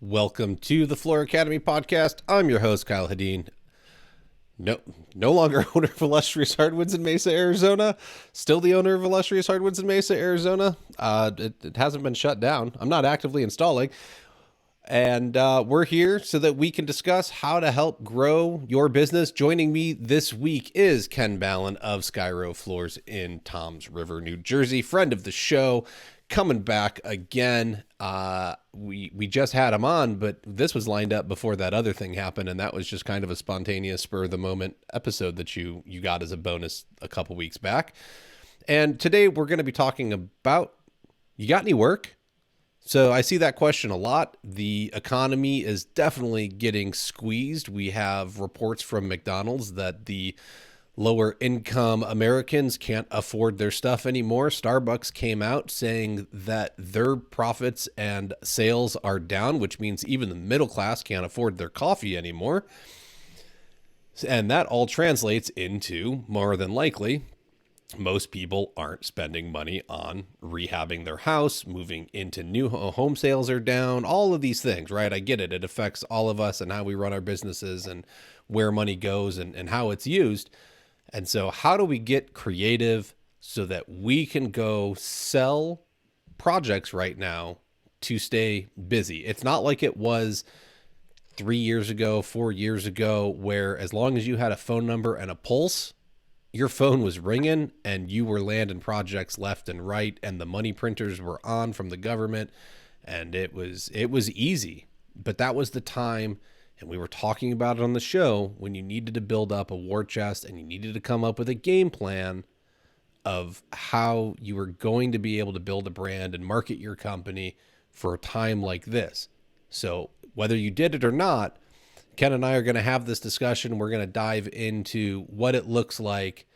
Welcome to the Floor Academy podcast. I'm your host, Kyle Hadeen. No longer owner of Illustrious Hardwoods in Mesa, Arizona. Still the owner of Illustrious Hardwoods in Mesa, Arizona. It hasn't been shut down. I'm not actively installing. And we're here so that we can discuss how to help grow your business. Joining me this week is Ken Ballin of Skyro Floors in Toms River, New Jersey. Friend of the show, coming back again. We just had him on, but this was lined up before that other thing happened, and that was just kind of a spontaneous, spur of the moment episode that you got as a bonus a couple weeks back. And today we're going to be talking about, you got any work? So I see that question a lot. The economy is definitely getting squeezed. We have reports from McDonald's that the lower income Americans can't afford their stuff anymore. Starbucks came out saying that their profits and sales are down, which means even the middle class can't afford their coffee anymore. And that all translates into, more than likely, most people aren't spending money on rehabbing their house, moving into new home sales are down, all of these things, right? I get it. It affects all of us and how we run our businesses and where money goes and how it's used. And so how do we get creative so that we can go sell projects right now to stay busy? It's not like it was 3 years ago, 4 years ago, where as long as you had a phone number and a pulse, your phone was ringing and you were landing projects left and right, and the money printers were on from the government, and it was easy. But that was the time, and we were talking about it on the show, when you needed to build up a war chest and you needed to come up with a game plan of how you were going to be able to build a brand and market your company for a time like this. So whether you did it or not, Ken and I are going to have this discussion. We're going to dive into what it looks like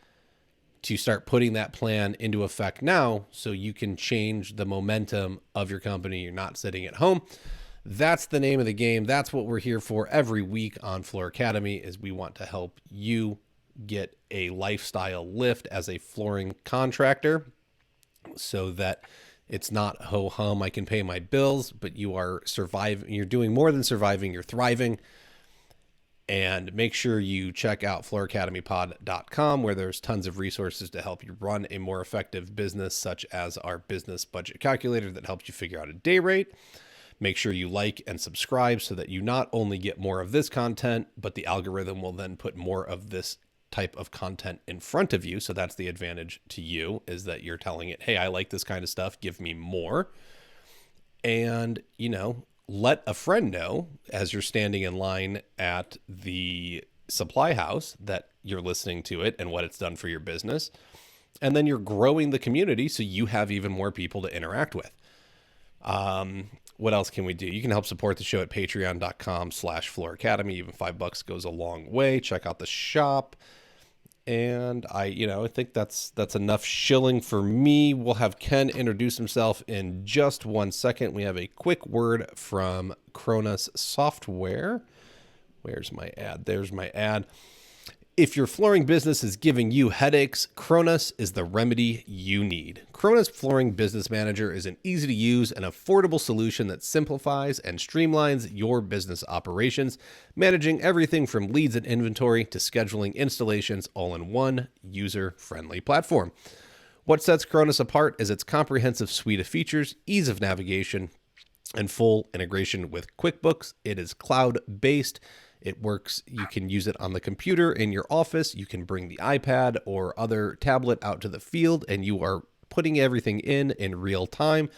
to start putting that plan into effect now so you can change the momentum of your company. You're not sitting at home. That's the name of the game. That's what we're here for every week on Floor Academy, is we want to help you get a lifestyle lift as a flooring contractor so that it's not ho-hum, I can pay my bills, but you are surviving. You're doing more than surviving, you're thriving. And make sure you check out flooracademypod.com, where there's tons of resources to help you run a more effective business, such as our business budget calculator that helps you figure out a day rate. Make sure you like and subscribe so that you not only get more of this content, but the algorithm will then put more of this type of content in front of you. So that's the advantage to you, is that you're telling it, hey, I like this kind of stuff, give me more. And, let a friend know as you're standing in line at the supply house that you're listening to it and what it's done for your business. And then you're growing the community so you have even more people to interact with. What else can we do? You can help support the show at patreon.com/Floor Academy. Even $5 goes a long way. Check out the shop. And I think that's enough shilling for me. We'll have Ken introduce himself in just 1 second. We have a quick word from Kronos Software. Where's my ad? There's my ad. If your flooring business is giving you headaches, Kronos is the remedy you need. Kronos Flooring Business Manager is an easy-to-use and affordable solution that simplifies and streamlines your business operations, managing everything from leads and inventory to scheduling installations, all in one user-friendly platform. What sets Kronos apart is its comprehensive suite of features, ease of navigation, and full integration with QuickBooks. It is cloud-based. It works. You can use it on the computer in your office. You can bring the iPad or other tablet out to the field, and you are putting everything in real time.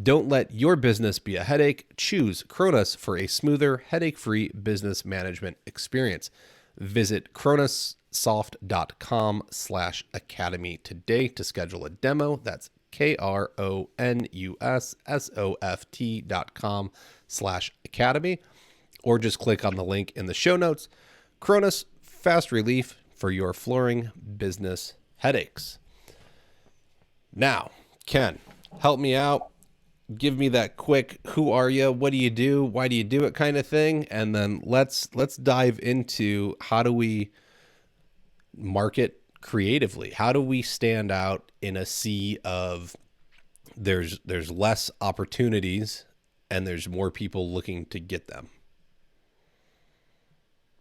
Don't let your business be a headache. Choose Kronos for a smoother, headache-free business management experience. Visit kronossoft.com/academy today to schedule a demo. That's KRONUSSOFT.com/academy. Or just click on the link in the show notes. Kronos, fast relief for your flooring business headaches. Now, Ken, help me out. Give me that quick, who are you? What do you do? Why do you do it kind of thing? And then let's dive into, how do we market creatively? How do we stand out in a sea of there's less opportunities and there's more people looking to get them?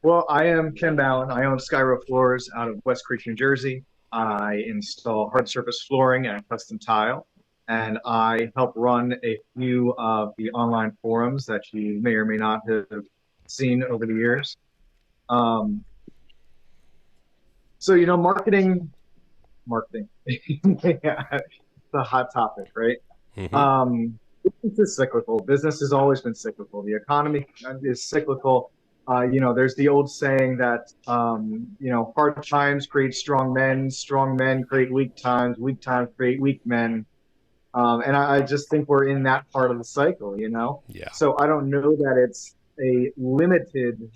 Well, I am Ken Ballin. I own Skyro Floors out of West Creek, New Jersey. I install hard surface flooring and custom tile, and I help run a few of the online forums that you may or may not have seen over the years. Um, marketing, yeah, it's a hot topic, right? Mm-hmm. Business is cyclical. Business has always been cyclical. The economy is cyclical. There's the old saying that, hard times create strong men create weak times create weak men. And I just think we're in that part of the cycle, you know? Yeah. So I don't know that it's a limited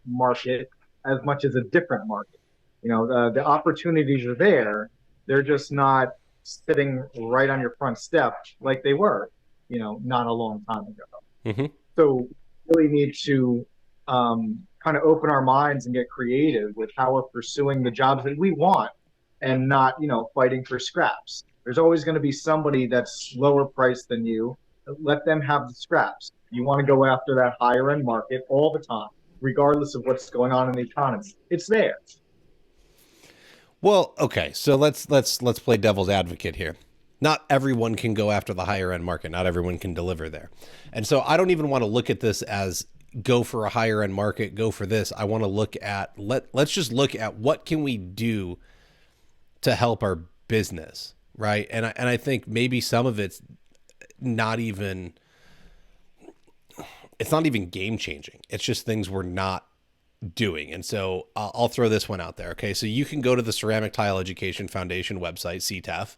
market as much as a different market. The opportunities are there. They're just not sitting right on your front step like they were, not a long time ago. Mm-hmm. So we really need to kind of open our minds and get creative with how we're pursuing the jobs that we want and not, fighting for scraps. There's always going to be somebody that's lower priced than you. Let them have the scraps. You want to go after that higher end market all the time, regardless of what's going on in the economy. It's there. Well, okay, so let's play devil's advocate here. Not everyone can go after the higher end market. Not everyone can deliver there. And so I don't even want to look at this as go for a higher end market, go for this. I want to look at let's just look at what can we do to help our business, right? And I think maybe some of not even it's not even game changing. It's just things we're not doing. And so I'll throw this one out there. Okay. So you can go to the Ceramic Tile Education Foundation website, CTEF,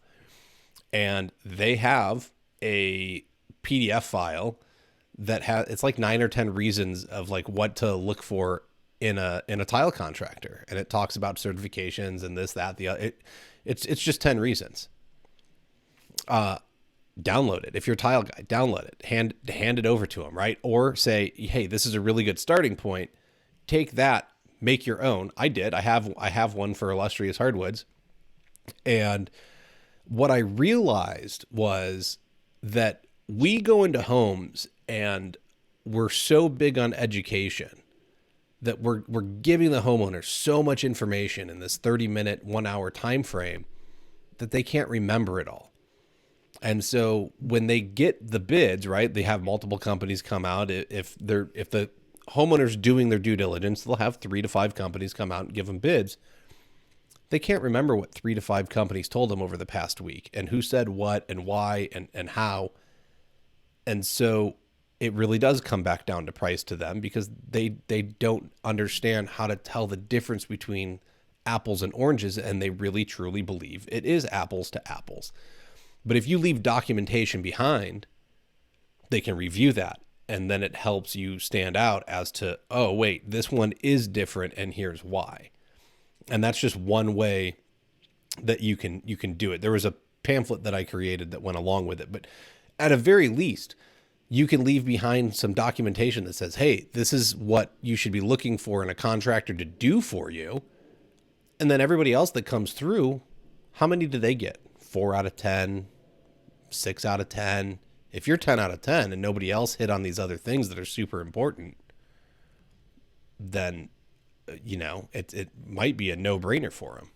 and they have a PDF file that it's like 9 or 10 reasons of like what to look for in a tile contractor. And it talks about certifications and this, that, it's just 10 reasons. Download it. If you're a tile guy, download it, hand it over to them. Right. Or say, hey, this is a really good starting point. Take that, make your own. I did. I have one for Illustrious Hardwoods. And what I realized was that we go into homes and we're so big on education that we're giving the homeowner so much information in this 30-minute, 1 hour time frame that they can't remember it all. And so when they get the bids, right, they have multiple companies come out. If the homeowner's doing their due diligence, they'll have 3 to 5 companies come out and give them bids. They can't remember what 3 to 5 companies told them over the past week and who said what and why and how. And so it really does come back down to price to them because they don't understand how to tell the difference between apples and oranges, and they really truly believe it is apples to apples. But if you leave documentation behind, they can review that. And then it helps you stand out as to, oh, wait, this one is different and here's why. And that's just one way that you can do it. There was a pamphlet that I created that went along with it. But at a very least, you can leave behind some documentation that says, hey, this is what you should be looking for in a contractor to do for you. And then everybody else that comes through, how many do they get? 4 out of 10, 6 out of 10. If you're 10 out of 10 and nobody else hit on these other things that are super important, then, it might be a no-brainer for them.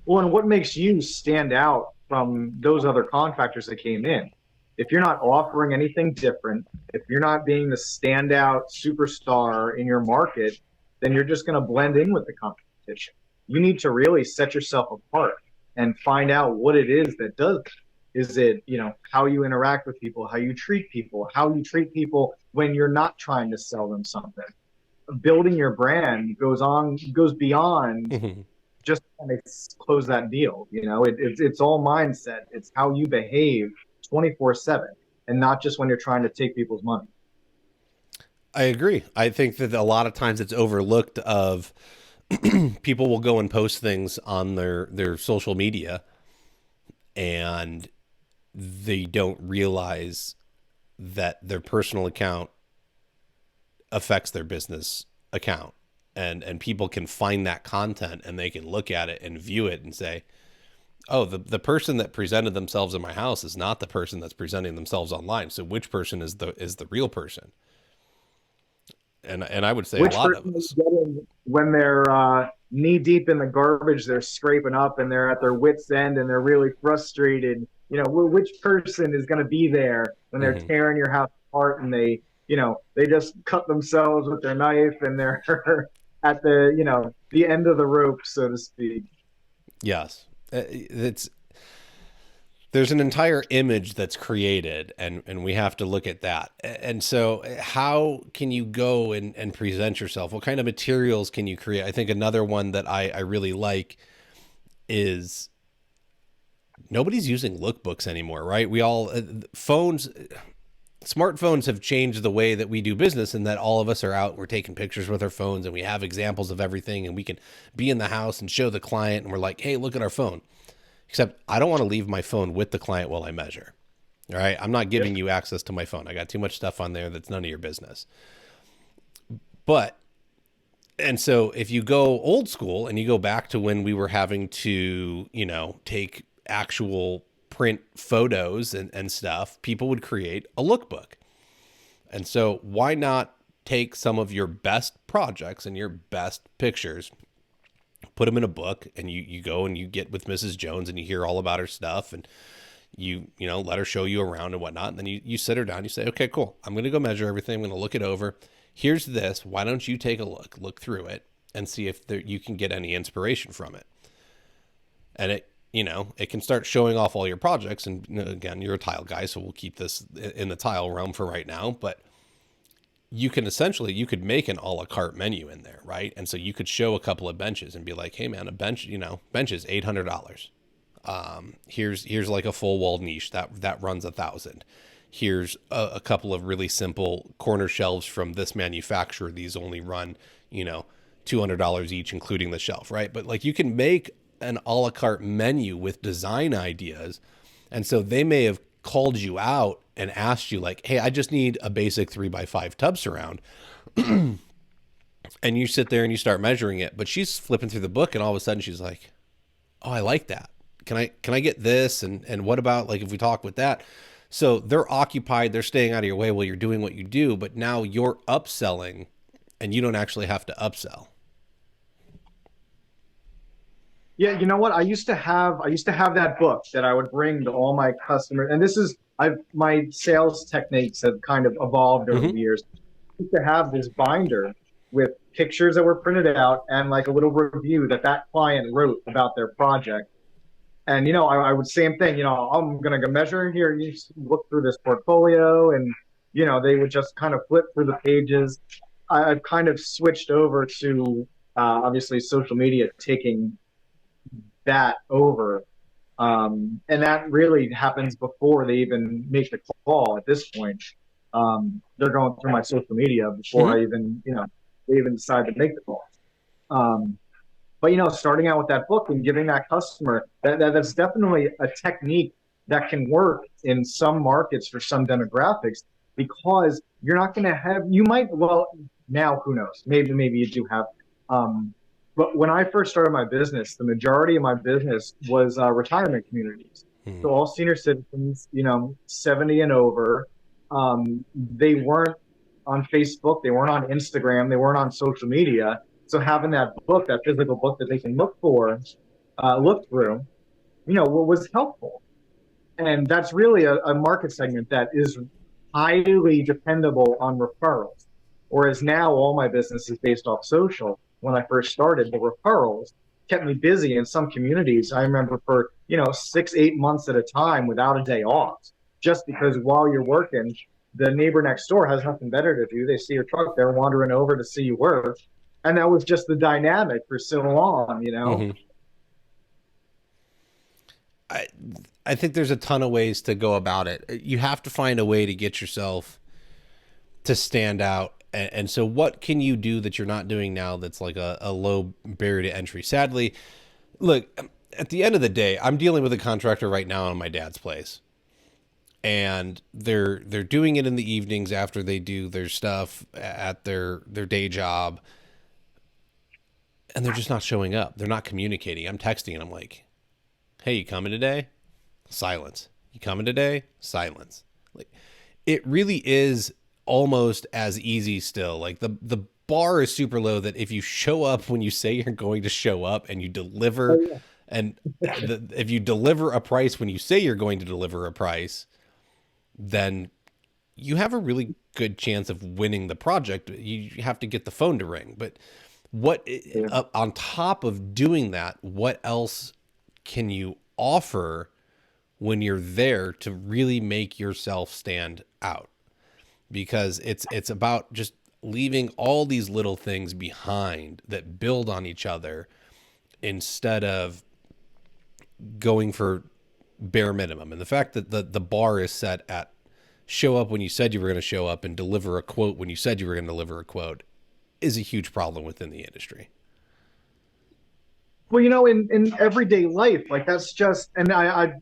Well, and what makes you stand out from those other contractors that came in? If you're not offering anything different, if you're not being the standout superstar in your market, then you're just going to blend in with the competition. You need to really set yourself apart and find out what it is that does it. Is it, how you interact with people, how you treat people when you're not trying to sell them something. Building your brand goes beyond Mm-hmm. just trying to close that deal. It's all mindset. It's how you behave 24/7 and not just when you're trying to take people's money. I agree. I think that a lot of times it's overlooked of people will go and post things on their social media and they don't realize that their personal account affects their business account, and people can find that content and they can look at it and view it and say, oh, the person that presented themselves in my house is not the person that's presenting themselves online. So which person is the real person? And I would say a Which lot of person is us. getting when they're knee deep in the garbage they're scraping up and they're at their wits end and they're really frustrated? Which person is going to be there when they're Hmm. tearing your house apart and they just cut themselves with their knife and they're at the end of the rope, so to speak. Yes, it's there's an entire image that's created, and we have to look at that. And so how can you go and present yourself? What kind of materials can you create? I think another one that I really like is nobody's using lookbooks anymore, right? We all phones smartphones have changed the way that we do business, and that all of us are out, we're taking pictures with our phones and we have examples of everything, and we can be in the house and show the client and we're like, hey, look at our phone. Except I don't want to leave my phone with the client while I measure. All right. I'm not Yep. giving you access to my phone. I got too much stuff on there that's none of your business. But, and so if you go old school and you go back to when we were having to, take actual print photos and stuff, people would create a lookbook. And so why not take some of your best projects and your best pictures, put them in a book, and you go and you get with Mrs. Jones and you hear all about her stuff, and you let her show you around and whatnot. And then you sit her down, you say, okay, cool. I'm going to go measure everything. I'm going to look it over. Here's this. Why don't you take a look through it and see if you can get any inspiration from it. And it can start showing off all your projects. And again, you're a tile guy, so we'll keep this in the tile realm for right now, but you could make an a la carte menu in there, right? And so you could show a couple of benches and be like, hey man, a bench, bench is $800. Here's like a full wall niche that runs 1,000. Here's a couple of really simple corner shelves from this manufacturer. These only run, $200 each, including the shelf, right? But like you can make an a la carte menu with design ideas. And so they may have called you out and asked you like, hey, I just need a basic 3x5 tub surround. And you sit there and you start measuring it, but she's flipping through the book and all of a sudden she's like, oh, I like that. Can I get this? And what about like if we talk with that? So they're occupied, they're staying out of your way while you're doing what you do, but now you're upselling and you don't actually have to upsell. Yeah, you know what? I used to have that book that I would bring to all my customers, and my sales techniques have kind of evolved over Mm-hmm. the years. I used to have this binder with pictures that were printed out and like a little review that client wrote about their project. And I would same thing. I'm gonna go measure here. You just look through this portfolio, and they would just kind of flip through the pages. I've kind of switched over to obviously social media taking that over. And that really happens before they even make the call at this point. They're going through my social media before Mm-hmm. they even decide to make the call. But starting out with that book and giving that customer that's definitely a technique that can work in some markets for some demographics, because you're not going to have, you might, well, now who knows, maybe you do have, but when I first started my business, the majority of my business was retirement communities. Mm-hmm. So all senior citizens, 70 and over. They weren't on Facebook, they weren't on Instagram, they weren't on social media. So having that book, that physical book that they can look through, what was helpful. And that's really a market segment that is highly dependable on referrals. Whereas now all my business is based off social. When I first started, the referrals kept me busy in some communities. I remember for, 6, 8 months at a time without a day off, just because while you're working, the neighbor next door has nothing better to do. They see your truck, they're wandering over to see you work. And that was just the dynamic for so long. Mm-hmm. I I think there's a ton of ways to go about it. You have to find a way to get yourself to stand out. And so what can you do that you're not doing now that's like a low barrier to entry? Sadly, look, at the end of the day, I'm dealing with a contractor right now on my dad's place. And they're doing it in the evenings after they do their stuff at their day job, and they're just not showing up. They're not communicating. I'm texting and I'm like, Hey, you coming today? Silence. You coming today? Silence. Like, it really is almost as easy still. Like the bar is super low that if you show up when you say you're going to show up and you deliver, Oh, and if you deliver a price when you say you're going to deliver a price, then you have a really good chance of winning the project. You have to get the phone to ring. But what yeah. on top of doing that, what else can you offer when you're there to really make yourself stand out? Because it's about just leaving all these little things behind that build on each other instead of going for bare minimum. And the fact that the bar is set at show up when you said you were going to show up and deliver a quote when you said you were going to deliver a quote is a huge problem within the industry. Well, in everyday life, like that's just, and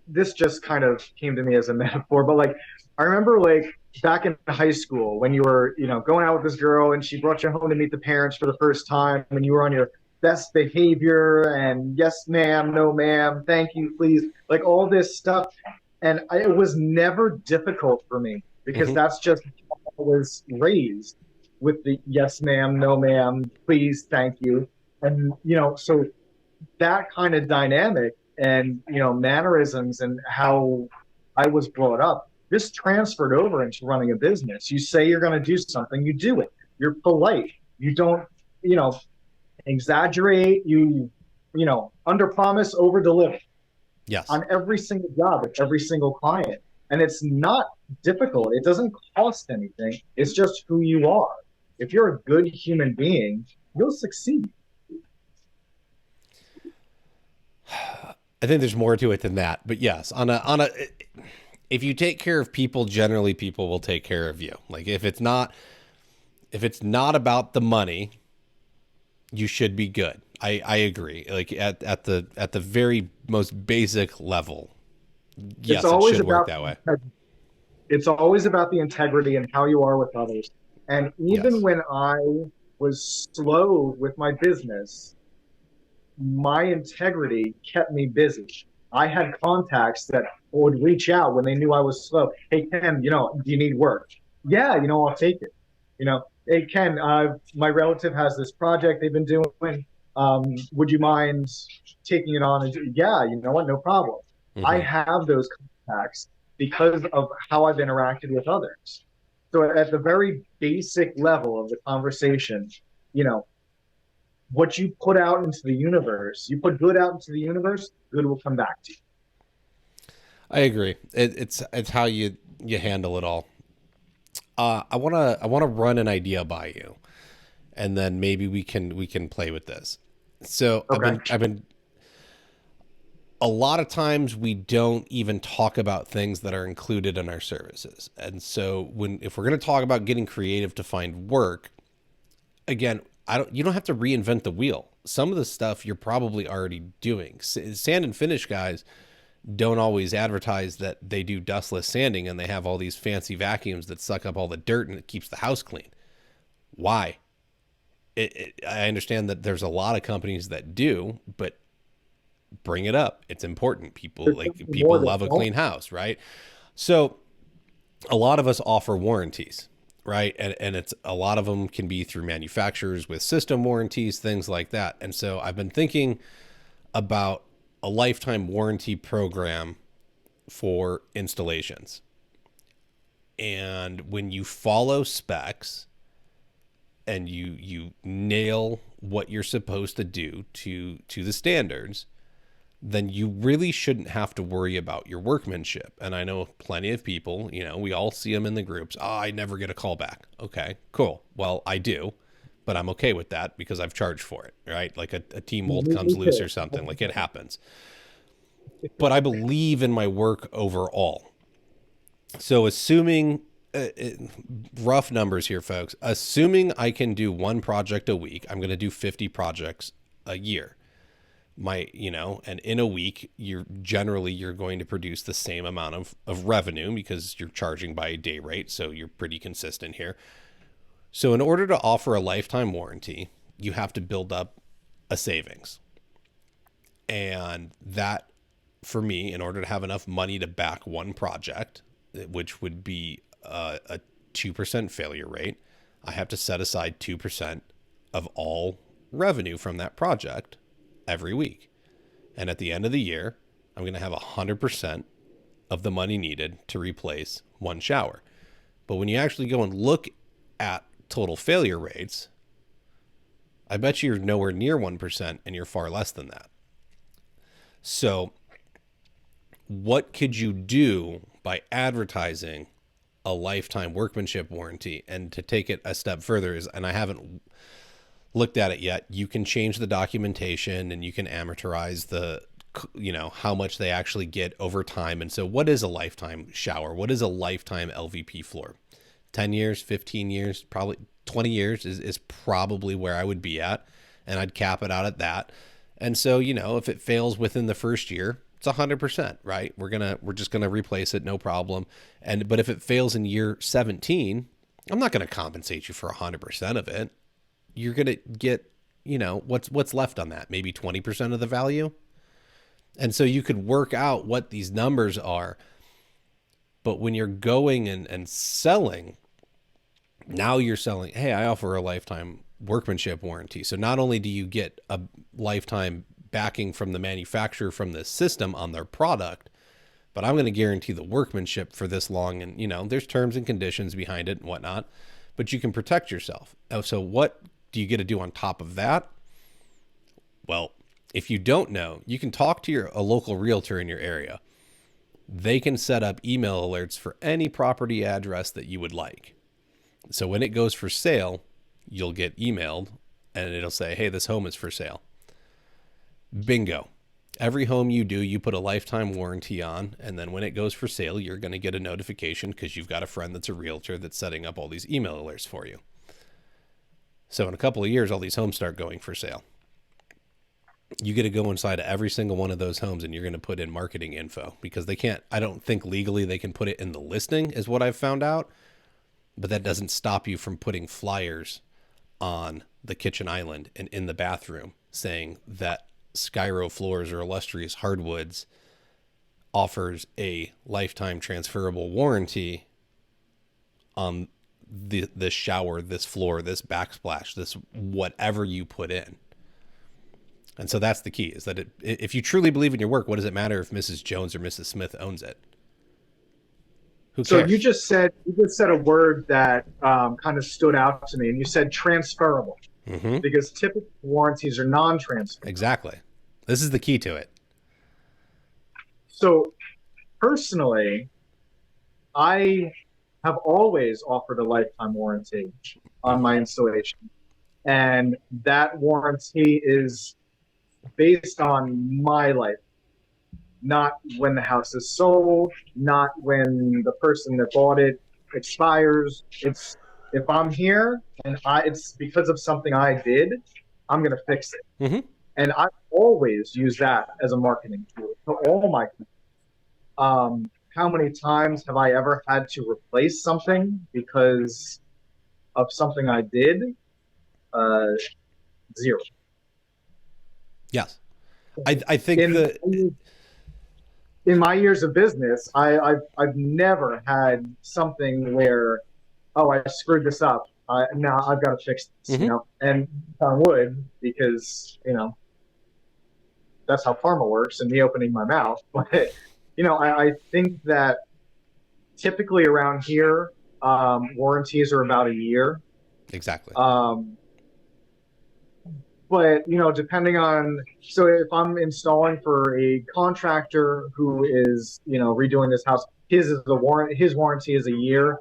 this just kind of came to me as a metaphor, but like, I remember like back in high school when you were, going out with this girl and she brought you home to meet the parents for the first time and you were on your best behavior and yes, ma'am, no, ma'am, thank you, please, like all this stuff. And it was never difficult for me because Mm-hmm. that's just how I was raised with the yes, ma'am, no, ma'am, please, thank you. And, so that kind of dynamic and mannerisms and how I was brought up just transferred over into running a business. You say you're going to do something, you do it. You're polite. You don't you know exaggerate. You under promise, over deliver Yes. on every single job with every single client. And it's not difficult. It doesn't cost anything. It's just who you are. If you're a good human being, you'll succeed. I think there's more to it than that, but yes, if you take care of people, generally people will take care of you. Like if it's not about the money, you should be good. I agree. Like at the very most basic level, yes, it should work that way. It's always about the integrity and how you are with others. And even Yes. when I was slow with my business, my integrity kept me busy. I had contacts that would reach out when they knew I was slow. Hey, Ken, do you need work? Yeah, I'll take it. Hey, Ken, my relative has this project they've been doing. Would you mind taking it on? And yeah, you know what? No problem. I Mm-hmm. have those contacts because of how I've interacted with others. So at the very basic level of the conversation, you know, what you put out into the universe, you put good out into the universe, good will come back to you. I agree. It's how you handle it all. I wanna run an idea by you, and then maybe we can play with this. So Okay. I've been a lot of times we don't even talk about things that are included in our services. And so if we're going to talk about getting creative to find work, again, you don't have to reinvent the wheel. Some of the stuff you're probably already doing. Sand and finish guys don't always advertise that they do dustless sanding and they have all these fancy vacuums that suck up all the dirt and it keeps the house clean. Why? I understand that there's a lot of companies that do, but bring it up. It's important. People love a clean house, right? So a lot of us offer warranties, right? And it's a lot of them can be through manufacturers with system warranties, things like that. And so I've been thinking about a lifetime warranty program for installations. And when you follow specs and you nail what you're supposed to do to the standards, then you really shouldn't have to worry about your workmanship. And I know plenty of people, we all see them in the groups. Oh, I never get a call back. Okay, cool. Well, I do, but I'm okay with that because I've charged for it, right? Like a team mold comes loose or something, like it happens. But I believe in my work overall. So assuming, rough numbers here, folks, assuming I can do one project a week, I'm going to do 50 projects a year. And in a week, you're going to produce the same amount of revenue because you're charging by a day rate. So you're pretty consistent here. So in order to offer a lifetime warranty, you have to build up a savings. And that for me, in order to have enough money to back one project, which would be a 2% failure rate, I have to set aside 2% of all revenue from that project every week. And at the end of the year, I'm going to have 100% of the money needed to replace one shower. But when you actually go and look at total failure rates, I bet you're nowhere near 1% and you're far less than that. So what could you do by advertising a lifetime workmanship warranty? And to take it a step further is, and I haven't looked at it yet, you can change the documentation and you can amortize the, how much they actually get over time. And so what is a lifetime shower? What is a lifetime LVP floor? 10 years, 15 years, probably 20 years is probably where I would be at. And I'd cap it out at that. And so, if it fails within the first year, it's 100%, right? We're just going to replace it. No problem. But if it fails in year 17, I'm not going to compensate you for 100% of it. You're going to get, what's left on that, maybe 20% of the value. And so you could work out what these numbers are. But when you're going and selling, now you're selling, hey, I offer a lifetime workmanship warranty. So not only do you get a lifetime backing from the manufacturer from the system on their product, but I'm going to guarantee the workmanship for this long. And, there's terms and conditions behind it and whatnot, but you can protect yourself. So what do you get to do on top of that? Well, if you don't know, you can talk to a local realtor in your area. They can set up email alerts for any property address that you would like. So when it goes for sale, you'll get emailed and it'll say, hey, this home is for sale. Bingo. Every home you do, you put a lifetime warranty on. And then when it goes for sale, you're going to get a notification because you've got a friend that's a realtor that's setting up all these email alerts for you. So in a couple of years, all these homes start going for sale. You get to go inside of every single one of those homes and you're going to put in marketing info because I don't think legally they can put it in the listing is what I've found out. But that doesn't stop you from putting flyers on the kitchen island and in the bathroom saying that Skyro floors or illustrious hardwoods offers a lifetime transferable warranty on this shower, this floor, this backsplash, this whatever you put in. And so that's the key, is that if you truly believe in your work, what does it matter if Mrs. Jones or Mrs. Smith owns it? Who cares? So you just said a word that kind of stood out to me, and you said transferable, because typical warranties are non-transferable. Exactly. This is the key to it. So personally, I have always offered a lifetime warranty on my installation, and that warranty is based on my life, not when the house is sold, not when the person that bought it expires. It's if I'm here and it's because of something I did, I'm going to fix it. And I always use that as a marketing tool to all my clients. How many times have I ever had to replace something because of something I did? Zero. Yes. I think in my years of business, I've never had something where, oh, I screwed this up. Now I've got to fix this, and on wood, because, that's how karma works and me opening my mouth. But, I think that typically around here, warranties are about a year. Exactly. But, depending on, so if I'm installing for a contractor who is, redoing this house, his warranty is a year.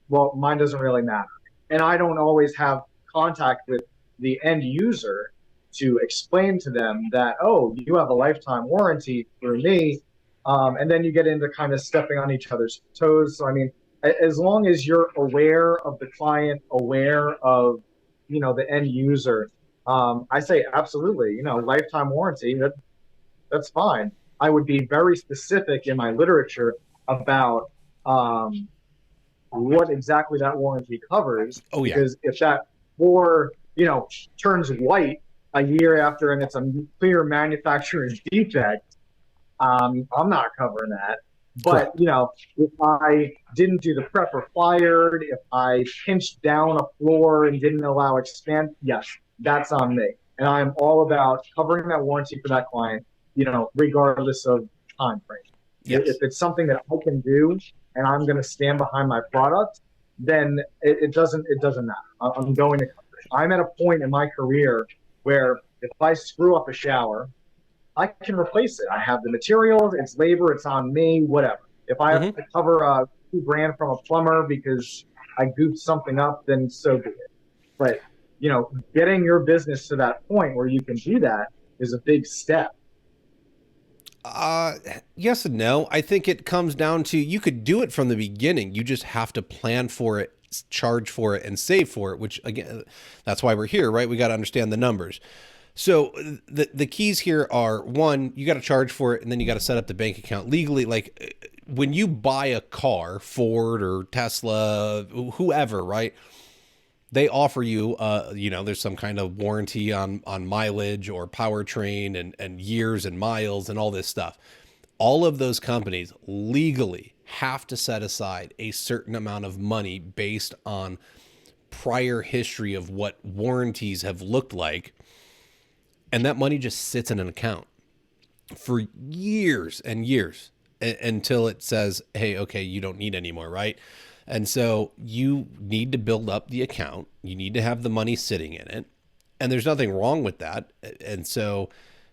Well, mine doesn't really matter. And I don't always have contact with the end user to explain to them that, oh, you have a lifetime warranty through me. And then you get into kind of stepping on each other's toes. So, I mean, as long as you're aware of the client, aware of, the end user, I say absolutely, lifetime warranty, that's fine. I would be very specific in my literature about what exactly that warranty covers. Oh, yeah. Because if that floor, turns white a year after and it's a clear manufacturer's defect, I'm not covering that. But, if I didn't do the prep required, if I pinched down a floor and didn't allow expand, yes, that's on me. And I'm all about covering that warranty for that client, regardless of time frame. If Yes. it's something that I can do and I'm going to stand behind my product, then it doesn't matter. I'm going to cover it. I'm at a point in my career where if I screw up a shower, I can replace it. I have the materials, it's labor, it's on me, whatever. If I have to cover $2,000 from a plumber because I goofed something up, then so be it. But, getting your business to that point where you can do that is a big step. Yes and no. I think it comes down to you could do it from the beginning. You just have to plan for it, charge for it, and save for it, which again, that's why we're here, right? We got to understand the numbers. So the keys here are, one, you got to charge for it, and then you got to set up the bank account legally. Like when you buy a car, Ford or Tesla, whoever, right? They offer you, there's some kind of warranty on mileage or powertrain and years and miles and all this stuff. All of those companies legally have to set aside a certain amount of money based on prior history of what warranties have looked like. And that money just sits in an account for years and years until it says, hey, okay, you don't need any more, right? And so you need to build up the account. You need to have the money sitting in it. And there's nothing wrong with that. And so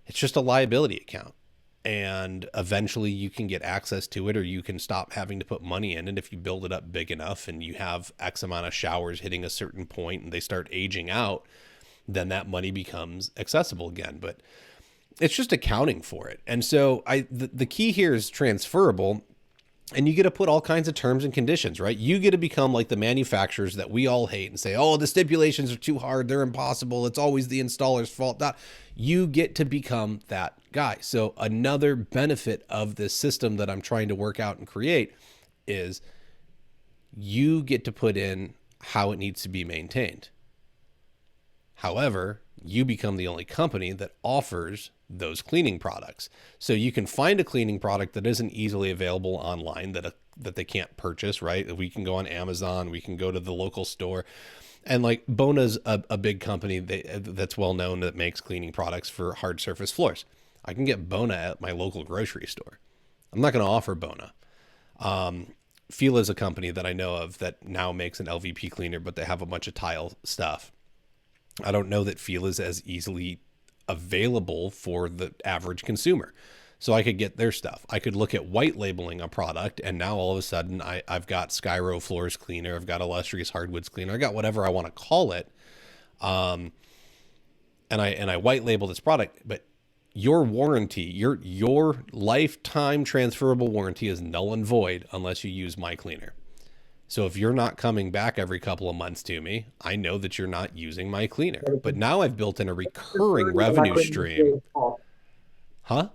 it's just a liability account. And eventually you can get access to it, or you can stop having to put money in it if you build it up big enough and you have X amount of showers hitting a certain point and they start aging out, then that money becomes accessible again. But it's just accounting for it. And so the key here is transferable, and you get to put all kinds of terms and conditions, right? You get to become like the manufacturers that we all hate and say, oh, the stipulations are too hard, they're impossible, it's always the installer's fault. You get to become that guy. So another benefit of this system that I'm trying to work out and create is you get to put in how it needs to be maintained. However, you become the only company that offers those cleaning products. So you can find a cleaning product that isn't easily available online that they can't purchase, right? We can go on Amazon, we can go to the local store. And like Bona's a big company that's well known that makes cleaning products for hard surface floors. I can get Bona at my local grocery store. I'm not going to offer Bona. Fila is a company that I know of that now makes an LVP cleaner, but they have a bunch of tile stuff. I don't know that Fila is as easily available for the average consumer. So I could get their stuff. I could look at white labeling a product, and now all of a sudden I've got Skyro floors cleaner, I've got illustrious hardwoods cleaner, I got whatever I want to call it. And I white label this product, but your warranty, your lifetime transferable warranty is null and void unless you use my cleaner. So if you're not coming back every couple of months to me, I know that you're not using my cleaner. But now I've built in a recurring revenue stream. Huh?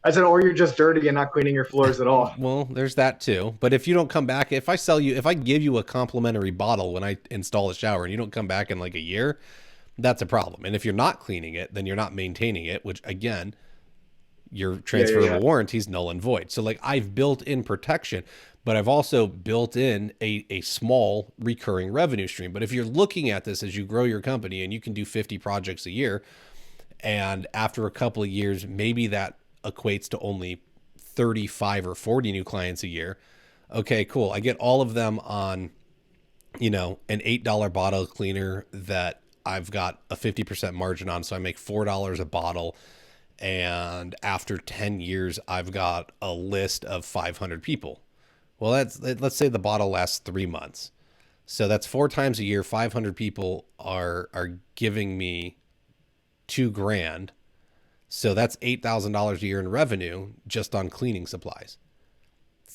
I said, or you're just dirty and not cleaning your floors at all. Well, there's that too. But if you don't come back, if I give you a complimentary bottle when I install a shower and you don't come back in like a year, that's a problem. And if you're not cleaning it, then you're not maintaining it, which again, your transferable warranty is null and void. So like I've built in protection, but I've also built in a small recurring revenue stream. But if you're looking at this as you grow your company and you can do 50 projects a year, and after a couple of years, maybe that equates to only 35 or 40 new clients a year. Okay, cool. I get all of them on, an $8 bottle cleaner that I've got a 50% margin on. So I make $4 a bottle. And after 10 years, I've got a list of 500 people. Well, let's say the bottle lasts 3 months. So that's 4 times a year. 500 people are giving me $2,000. So that's $8,000 a year in revenue just on cleaning supplies.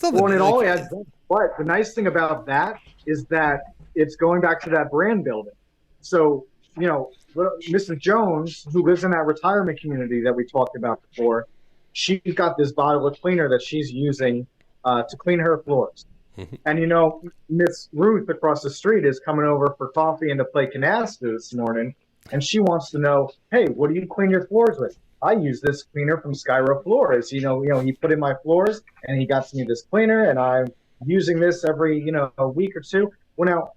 Well, and it all adds up. But the nice thing about that is that it's going back to that brand building. So, Mrs. Jones, who lives in that retirement community that we talked about before, she's got this bottle of cleaner that she's using to clean her floors. Mm-hmm. And, Miss Ruth across the street is coming over for coffee and to play canasta this morning. And she wants to know, hey, what do you clean your floors with? I use this cleaner from Skyro Floors. He put in my floors and he got me this cleaner, and I'm using this every, a week or two. Well,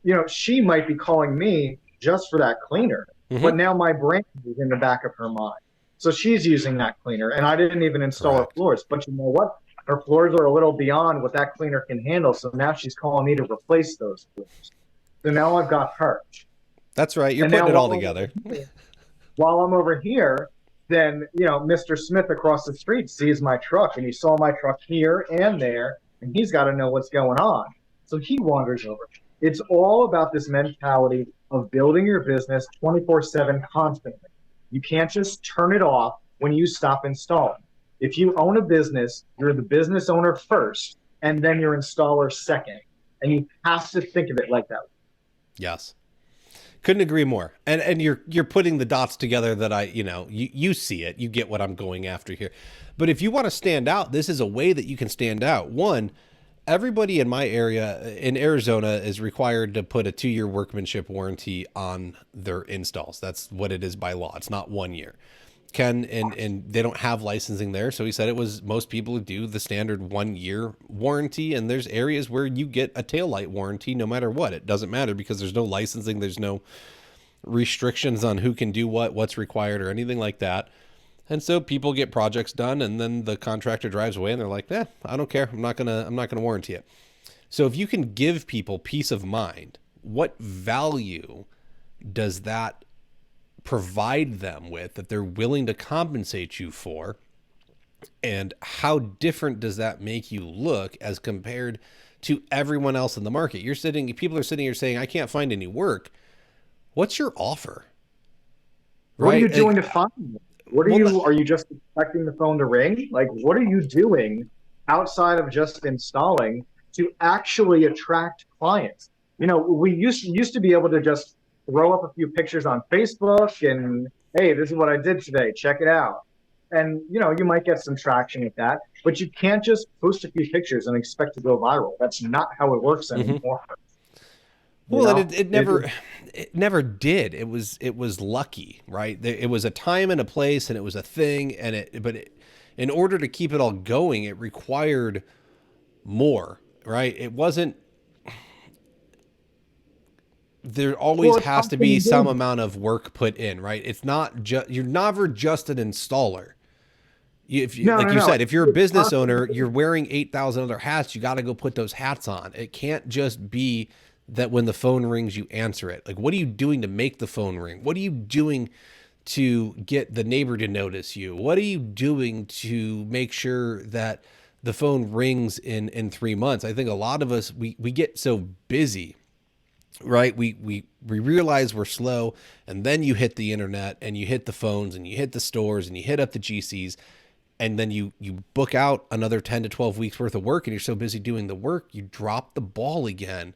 now, she might be calling me just for that cleaner, but now my brand is in the back of her mind. So she's using that cleaner, and I didn't even install her floors. But you know what? Her floors are a little beyond what that cleaner can handle. So now she's calling me to replace those floors. So now I've got her. That's right. You're putting it all together. While I'm over here, then, Mr. Smith across the street sees my truck, and he saw my truck here and there, and he's got to know what's going on. So he wanders over. It's all about this mentality of building your business 24/7 constantly. You can't just turn it off when you stop installing. If you own a business, you're the business owner first, and then your installer second. And you have to think of it like that. Yes. Couldn't agree more. And you're putting the dots together that you see it. You get what I'm going after here. But if you want to stand out, this is a way that you can stand out. One, everybody in my area in Arizona is required to put a 2-year workmanship warranty on their installs. That's what it is by law. It's not 1 year. Ken and they don't have licensing there. So he said it was most people do the standard 1-year warranty. And there's areas where you get a taillight warranty no matter what. It doesn't matter because there's no licensing. There's no restrictions on who can do what's required or anything like that. And so people get projects done and then the contractor drives away and they're like, I don't care. I'm not going to warranty it. So if you can give people peace of mind, what value does that provide them with that they're willing to compensate you for? And how different does that make you look as compared to everyone else in the market? People are sitting here saying, I can't find any work. What's your offer? What are you doing to find them? Are you just expecting the phone to ring? Like, what are you doing outside of just installing to actually attract clients? We used to be able to just throw up a few pictures on Facebook and, hey, this is what I did today. Check it out. And, you might get some traction with that, but you can't just post a few pictures and expect to go viral. That's not how it works anymore. Well, it never did. It was lucky, right? It was a time and a place and it was a thing. In order to keep it all going, it required more, right? It wasn't, there always has to be some amount of work put in, right? It's not just, you're never just an installer. If you said, if you're a business owner, you're wearing 8,000 other hats, you got to go put those hats on. It can't just be that when the phone rings, you answer it. Like, what are you doing to make the phone ring? What are you doing to get the neighbor to notice you? What are you doing to make sure that the phone rings in 3 months? I think a lot of us, we get so busy, right? We realize we're slow, and then you hit the internet and you hit the phones and you hit the stores and you hit up the GCs, and then you book out another 10 to 12 weeks worth of work, and you're so busy doing the work, you drop the ball again.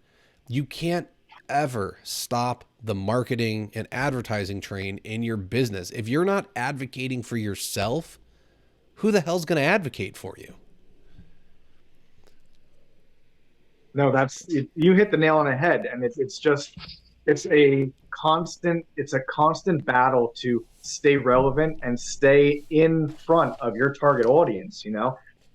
You can't ever stop the marketing and advertising train in your business. If you're not advocating for yourself, who the hell's going to advocate for you? No, you hit the nail on the head. And it's a constant battle to stay relevant and stay in front of your target audience.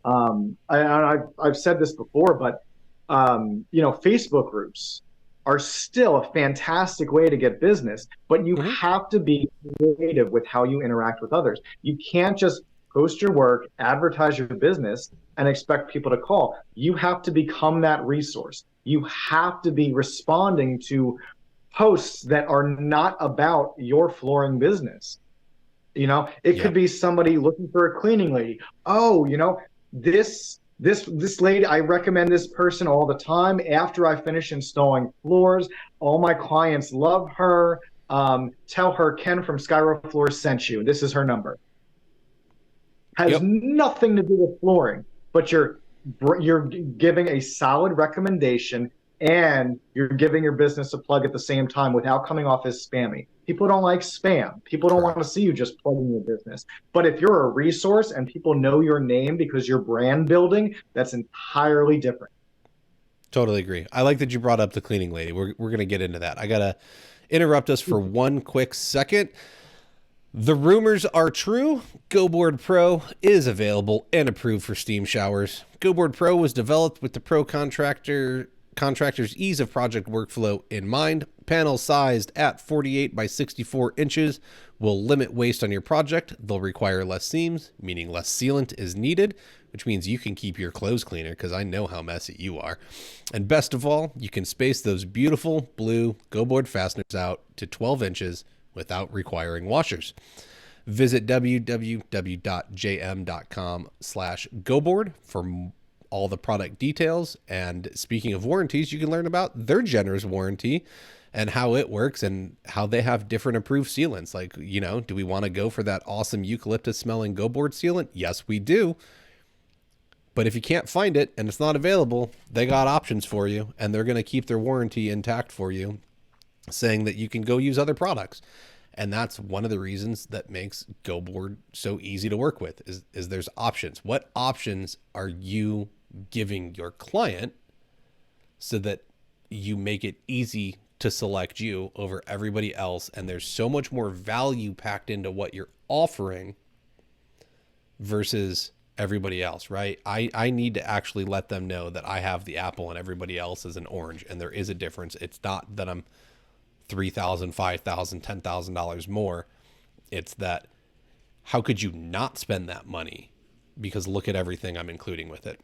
I've said this before, but Facebook groups are still a fantastic way to get business, but you have to be creative with how you interact with others. You can't just post your work, advertise your business, and expect people to call. You have to become that resource. You have to be responding to posts that are not about your flooring business. It could be somebody looking for a cleaning lady. Oh, this lady, I recommend this person all the time. After I finish installing floors, all my clients love her. Tell her Ken from Skyro Floors sent you. This is her number. Has nothing to do with flooring, but you're giving a solid recommendation and you're giving your business a plug at the same time without coming off as spammy. People don't like spam. People don't want to see you just plugging your business. But if you're a resource and people know your name because you're brand building, that's entirely different. Totally agree. I like that you brought up the cleaning lady. We're going to get into that. I got to interrupt us for one quick second. The rumors are true. GoBoard Pro is available and approved for steam showers. GoBoard Pro was developed with the pro contractor's ease of project workflow in mind. Panels sized at 48 by 64 inches will limit waste on your project. They'll require less seams, meaning less sealant is needed, which means you can keep your clothes cleaner because I know how messy you are. And best of all, you can space those beautiful blue GoBoard fasteners out to 12 inches without requiring washers. Visit www.jm.com/GoBoard for all the product details. And speaking of warranties, you can learn about their generous warranty and how it works and how they have different approved sealants. Like, you know, do we want to go for that awesome eucalyptus smelling GoBoard sealant? Yes, we do. But if you can't find it and it's not available, they got options for you, and they're going to keep their warranty intact for you, saying that you can go use other products. And that's one of the reasons that makes GoBoard so easy to work with is there's options. What options are you giving your client so that you make it easy to select you over everybody else? And there's so much more value packed into what you're offering versus everybody else, right? I need to actually let them know that I have the apple and everybody else is an orange, and there is a difference. It's not that I'm $3,000, $5,000, $10,000 more. It's that how could you not spend that money? Because look at everything I'm including with it.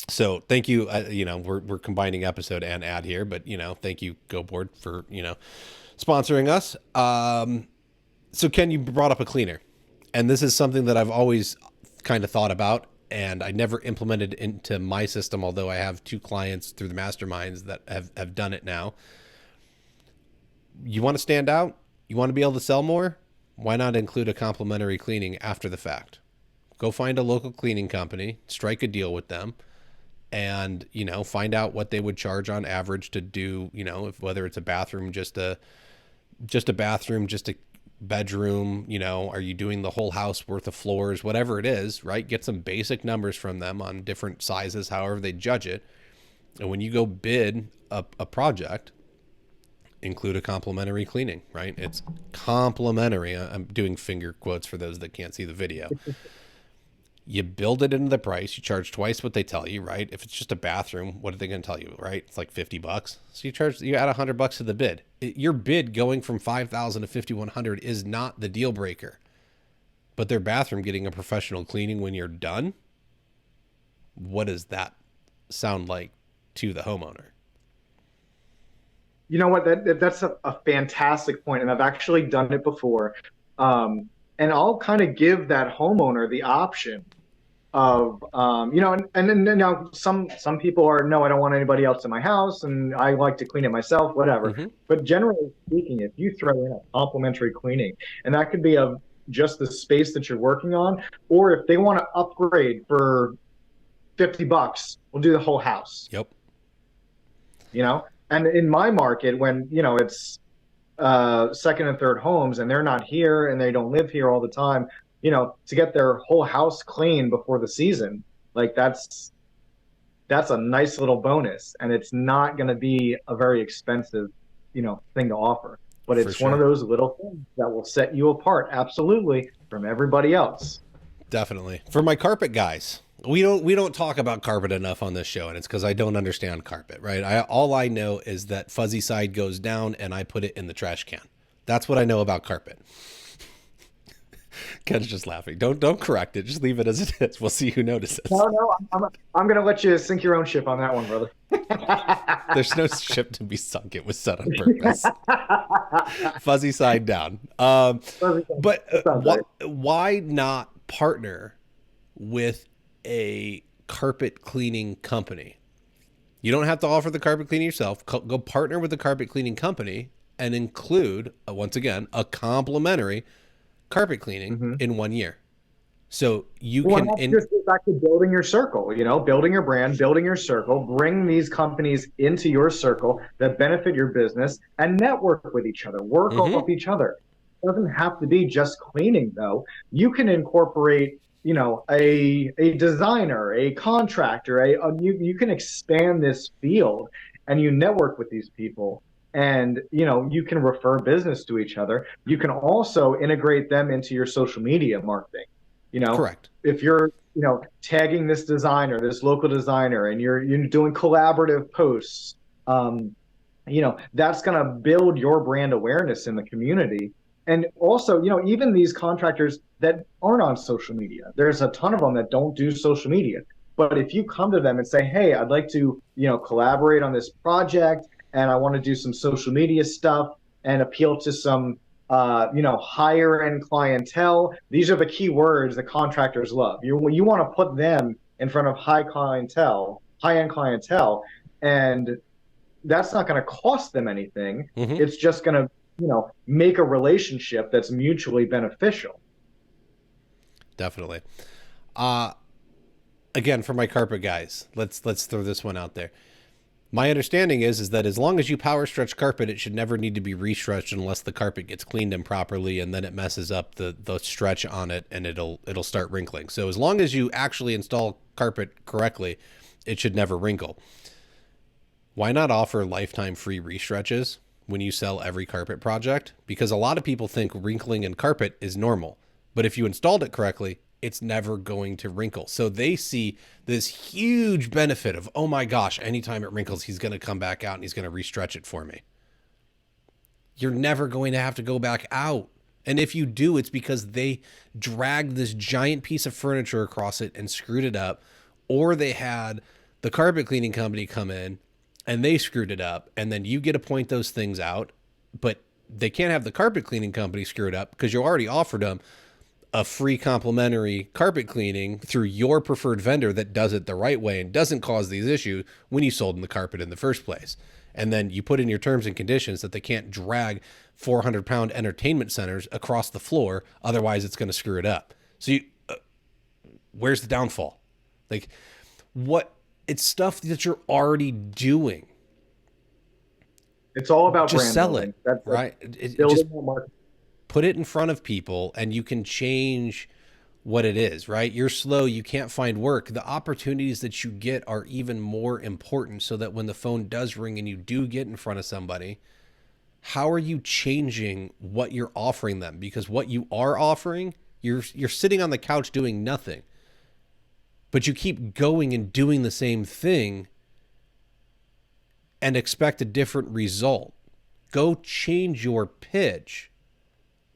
So thank you. We're combining episode and ad here, but thank you GoBoard for, sponsoring us. So Ken, you brought up a cleaner, and this is something that I've always kind of thought about, and I never implemented into my system, although I have 2 clients through the masterminds that have done it now. You want to stand out? You want to be able to sell more? Why not include a complimentary cleaning after the fact? Go find a local cleaning company, strike a deal with them, and, find out what they would charge on average to do, whether it's a bathroom, just a bathroom, just a bedroom, are you doing the whole house worth of floors, whatever it is, right? Get some basic numbers from them on different sizes, however they judge it. And when you go bid a project, include a complimentary cleaning, right? It's complimentary. I'm doing finger quotes for those that can't see the video. You build it into the price. You charge twice what they tell you, right? If it's just a bathroom, what are they going to tell you, right? It's like $50. So you add $100 to the bid. Your bid going from $5,000 to $5,100 is not the deal breaker. But their bathroom getting a professional cleaning when you're done, what does that sound like to the homeowner? You know what? That's a fantastic point, and I've actually done it before. And I'll kind of give that homeowner the option of, and then now some people are, no, I don't want anybody else in my house, and I like to clean it myself, whatever. Mm-hmm. But generally speaking, if you throw in a complimentary cleaning, and that could be of just the space that you're working on, or if they want to upgrade for $50, we'll do the whole house. Yep. And in my market, when, it's second and third homes and they're not here and they don't live here all the time, to get their whole house clean before the season, like that's a nice little bonus. And it's not going to be a very expensive, thing to offer. But it's one of those little things that will set you apart, absolutely, from everybody else. Definitely. For my carpet guys, we don't talk about carpet enough on this show, and it's because I don't understand carpet, right? All I know is that fuzzy side goes down and I put it in the trash can. That's what I know about carpet. Ken's just laughing. Don't correct it. Just leave it as it is. We'll see who notices. No, I'm going to let you sink your own ship on that one, brother. There's no ship to be sunk. It was set on purpose. Fuzzy side down. But why not partner with a carpet cleaning company? You don't have to offer the carpet cleaning yourself. Go partner with the carpet cleaning company and include, once again, a complimentary carpet cleaning in 1 year. So you can just get back to building your circle, building your brand, building your circle, bring these companies into your circle that benefit your business and network with each other, work off each other. It doesn't have to be just cleaning though. You can incorporate, a designer, a contractor, you can expand this field and you network with these people and you can refer business to each other. You can also integrate them into your social media marketing. Correct. If you're tagging this designer, this local designer, and you're doing collaborative posts, that's going to build your brand awareness in the community. And also, even these contractors that aren't on social media, there's a ton of them that don't do social media. But if you come to them and say, hey, I'd like to, collaborate on this project, and I want to do some social media stuff and appeal to some, higher end clientele. These are the key words that contractors love. You want to put them in front of high end clientele, and that's not going to cost them anything. Mm-hmm. It's just going to, make a relationship that's mutually beneficial. Definitely. Again, for my carpet guys, let's throw this one out there. My understanding is that as long as you power stretch carpet, it should never need to be restretched unless the carpet gets cleaned improperly, and then it messes up the stretch on it, and it'll start wrinkling. So as long as you actually install carpet correctly, it should never wrinkle. Why not offer lifetime free restretches when you sell every carpet project? Because a lot of people think wrinkling in carpet is normal, but if you installed it correctly, it's never going to wrinkle. So they see this huge benefit of, oh my gosh, anytime it wrinkles, he's going to come back out and he's going to restretch it for me. You're never going to have to go back out. And if you do, it's because they dragged this giant piece of furniture across it and screwed it up, or they had the carpet cleaning company come in and they screwed it up, and then you get to point those things out, but they can't have the carpet cleaning company screw it up because you already offered them a free complimentary carpet cleaning through your preferred vendor that does it the right way and doesn't cause these issues when you sold them the carpet in the first place. And then you put in your terms and conditions that they can't drag 400-pound entertainment centers across the floor, otherwise it's going to screw it up. So where's the downfall? Like, what? It's stuff that you're already doing. It's all about just brand sell building. it, That's right? Building more market. Put it in front of people, and you can change what it is, right? You're slow, you can't find work. The opportunities that you get are even more important, so that when the phone does ring and you do get in front of somebody, how are you changing what you're offering them? Because what you are offering, you're sitting on the couch doing nothing. But you keep going and doing the same thing and expect a different result. Go change your pitch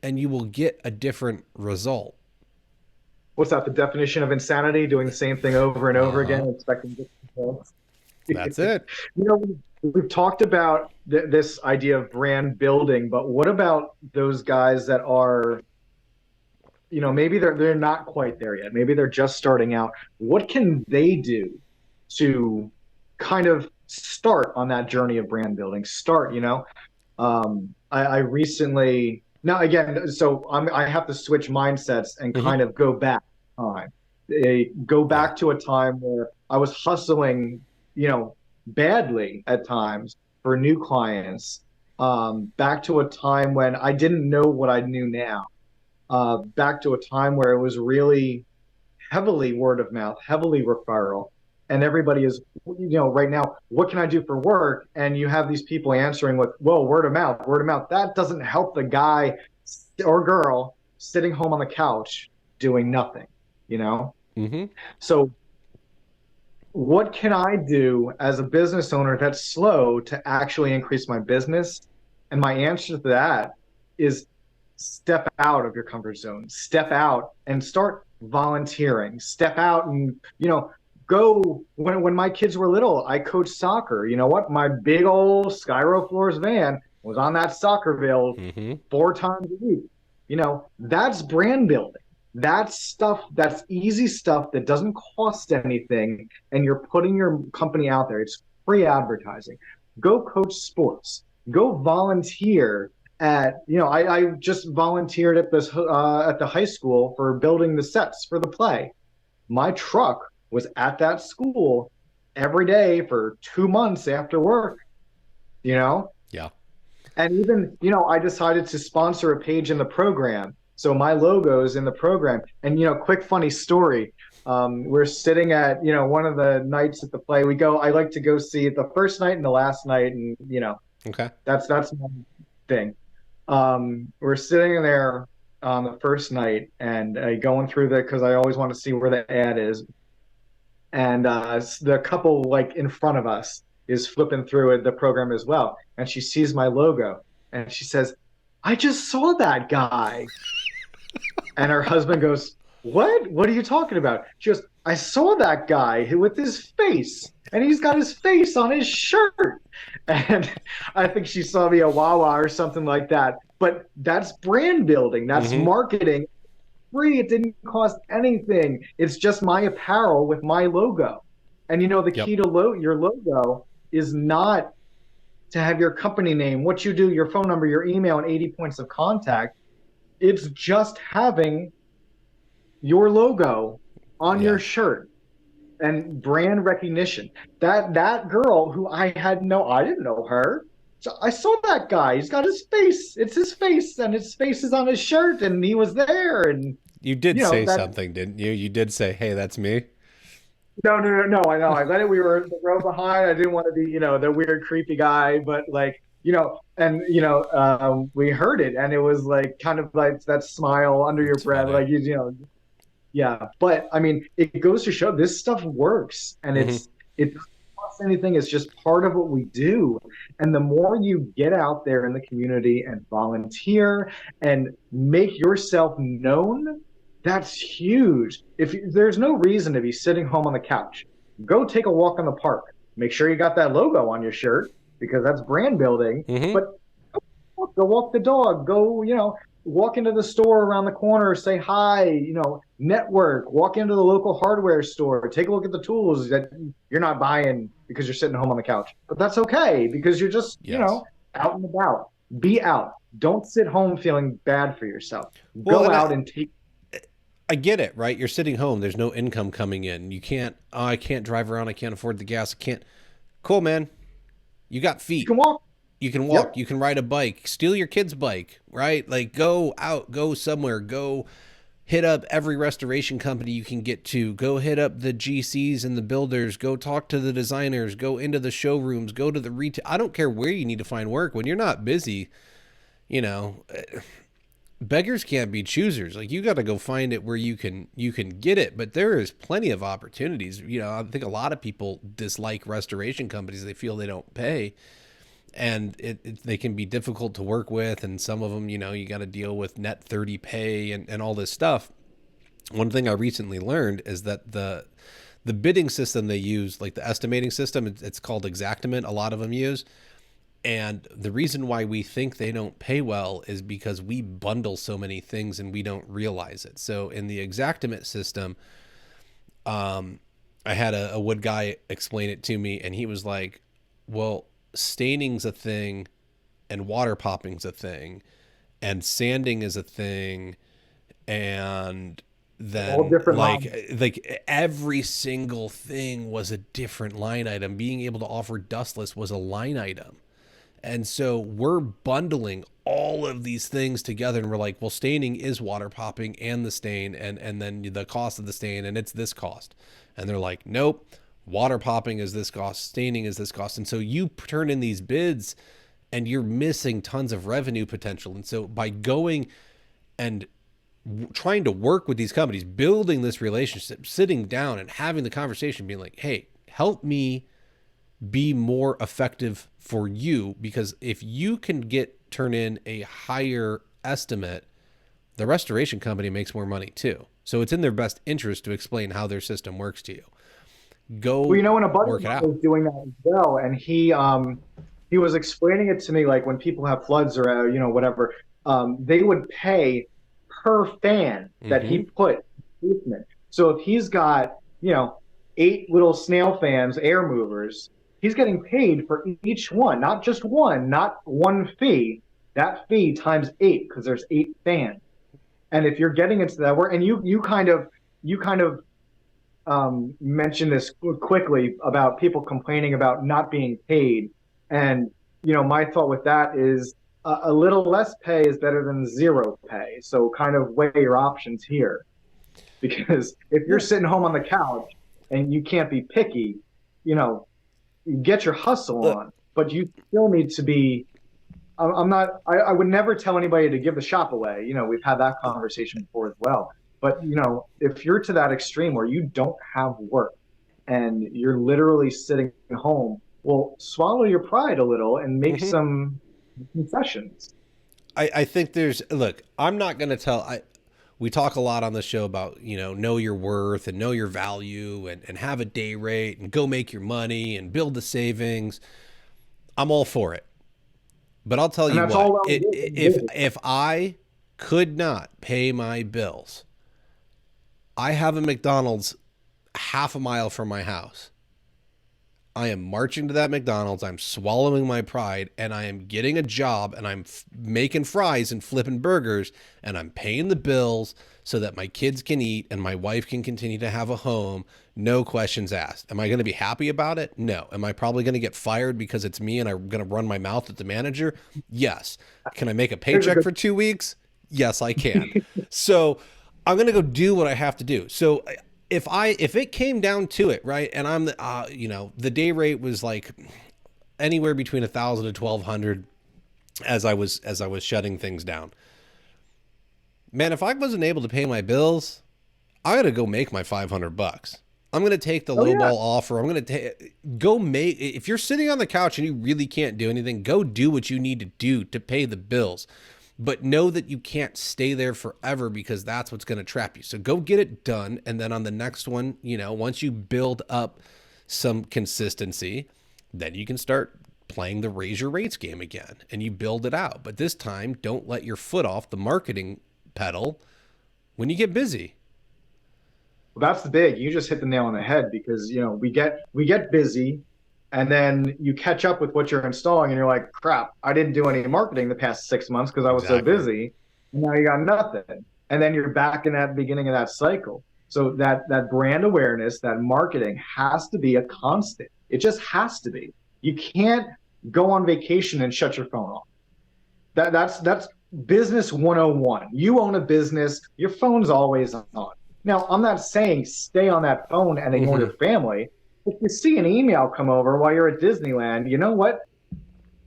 and you will get a different result. What's that? The definition of insanity? Doing the same thing over and over again, expecting different results. That's it. We've talked about this idea of brand building, but what about those guys that are, maybe they're not quite there yet. Maybe they're just starting out. What can they do to kind of start on that journey of brand building? I recently, now again, so I have to switch mindsets and kind of go back time. Go back to a time where I was hustling, badly at times for new clients. Back to a time when I didn't know what I knew now. Back to a time where it was really heavily word of mouth, heavily referral, and everybody is, right now, what can I do for work? And you have these people answering with, well, word of mouth, word of mouth. That doesn't help the guy or girl sitting home on the couch doing nothing, So what can I do as a business owner that's slow to actually increase my business? And my answer to that is step out of your comfort zone, step out and start volunteering, step out and, go. When my kids were little, I coached soccer. You know what? My big old Skyro floors van was on that soccer field 4 times a week. That's brand building. That's stuff, that's easy stuff that doesn't cost anything, and you're putting your company out there. It's free advertising. Go coach sports. Go volunteer at, I just volunteered at this at the high school for building the sets for the play. My truck was at that school every day for 2 months after work, Yeah. And even, I decided to sponsor a page in the program. So my logo's in the program. And, quick funny story. We're sitting at, one of the nights at the play. I like to go see it the first night and the last night. And, Okay. That's my thing. We're sitting there on the first night and going through because I always want to see where the ad is. And the couple like in front of us is flipping through it, the program as well. And she sees my logo and she says, I just saw that guy. And her husband goes, What? What are you talking about? She goes, I saw that guy with his face, and he's got his face on his shirt. And I think she saw me at Wawa or something like that. But that's brand building, that's Mm-hmm. marketing. Free, it didn't cost anything. It's just my apparel with my logo. And the Yep. key to your logo is not to have your company name, what you do, your phone number, your email, and 80 points of contact. It's just having your logo on Yeah. your shirt and brand recognition. That girl who I didn't know her. So I saw that guy. He's got his face. It's his face, and his face is on his shirt, and he was there. And You did say that. something, didn't you? You did say, "Hey, that's me." No. I know. I let it. We were in the row behind. I didn't want to be, the weird, creepy guy, but like, and we heard it, and it was like kind of like that smile under your It's breath, funny. like yeah. But I mean, it goes to show this stuff works, and Mm-hmm. it doesn't cost anything. It's just part of what we do, and the more you get out there in the community and volunteer and make yourself known, that's huge. If there's no reason to be sitting home on the couch, go take a walk in the park. Make sure you got that logo on your shirt because that's brand building. Mm-hmm. But go walk the dog. Go, walk into the store around the corner, say hi, network, walk into the local hardware store, take a look at the tools that you're not buying because you're sitting home on the couch. But that's okay because you're just, Yes. out and about. Be out. Don't sit home feeling bad for yourself. Well, Go and out and take. I get it, right? You're sitting home. There's no income coming in. You can't. Oh, I can't drive around. I can't afford the gas. I can't. Cool, man. You got You feet. can walk. You can walk. Yep. You can ride a bike. Steal your kid's bike, right? Like go out. Go somewhere. Go hit up every restoration company you can get to. Go hit up the GCs and the builders. Go talk to the designers. Go into the showrooms. Go to the retail. I don't care where you need to find work. When you're not busy, you know, beggars can't be choosers. Like you got to go find it where you can get it. But there is plenty of opportunities. I think a lot of people dislike restoration companies. They feel they don't pay, and they can be difficult to work with. And some of them, you got to deal with net 30 pay and all this stuff. One thing I recently learned is that the bidding system they use, like the estimating system, it's called Exactament. A lot of them use. And the reason why we think they don't pay well is because we bundle so many things and we don't realize it. So in the Exactament system, I had a wood guy explain it to me, and he was like, well, staining's a thing and water popping's a thing and sanding is a thing, and All then different lines. like every single thing was a different line item. Being able to offer dustless was a line item. And so we're bundling all of these things together, and we're like, well, staining is water popping and the stain and then the cost of the stain, and it's this cost. And they're like, nope, water popping is this cost, staining is this cost. And so you turn in these bids and you're missing tons of revenue potential. And so by going and trying to work with these companies, building this relationship, sitting down and having the conversation, being like, hey, help me be more effective for you, because if you can turn in a higher estimate, the restoration company makes more money too. So it's in their best interest to explain how their system works to you. Well, Go and a buddy work of it mine out. was doing that as well, and he was explaining it to me like when people have floods or whatever, they would pay per fan that he Mm-hmm. put in the basement. So if he's got 8 little snail fans, air movers, he's getting paid for each one, not just one, not one fee. That fee times 8 because there's 8 fans. And if you're getting into that work, and you kind of mentioned this quickly about people complaining about not being paid. And, my thought with that is a little less pay is better than zero pay. So kind of weigh your options here. Because if you're Well, sitting home on the couch and you can't be picky, you get your hustle look, on. but you still need to be. I'm not. I would never tell anybody to give the shop away. We've had that conversation before as well. But if you're to that extreme where you don't have work and you're literally sitting home, well, swallow your pride a little and make some concessions. I think look, I'm not going to we talk a lot on the show about, know your worth and know your value and have a day rate and go make your money and build the savings. I'm all for it. But I'll tell you what, if I could not pay my bills, I have a McDonald's half a mile from my house. I am marching to that McDonald's. I'm swallowing my pride, and I am getting a job, and I'm making fries and flipping burgers, and I'm paying the bills so that my kids can eat and my wife can continue to have a home. No questions asked. Am I going to be happy about it? No. Am I probably going to get fired because it's me and I'm going to run my mouth at the manager? Yes. Can I make a paycheck for 2 weeks? Yes, I can. So I'm going to go do what I have to do. So if it came down to it, right, and I'm the day rate was like anywhere between 1,000 to 1,200 as I was shutting things down. Man, if I wasn't able to pay my bills, I got to go make my $500. I'm going to take the lowball offer. I'm going to if you're sitting on the couch and you really can't do anything, go do what you need to do to pay the bills. But know that you can't stay there forever because that's what's going to trap you. So go get it done. And then on the next one, once you build up some consistency, then you can start playing the raise your rates game again and you build it out. But this time, don't let your foot off the marketing pedal when you get busy. Well, that's the big. You just hit the nail on the head because, we get busy. And then you catch up with what you're installing and you're like, crap, I didn't do any marketing the past 6 months because I was so busy. And now you got nothing. And then you're back in that beginning of that cycle. So that brand awareness, that marketing has to be a constant. It just has to be. You can't go on vacation and shut your phone off. That's business 101. You own a business, your phone's always on. Now, I'm not saying stay on that phone and ignore your family. If you see an email come over while you're at Disneyland, you know what?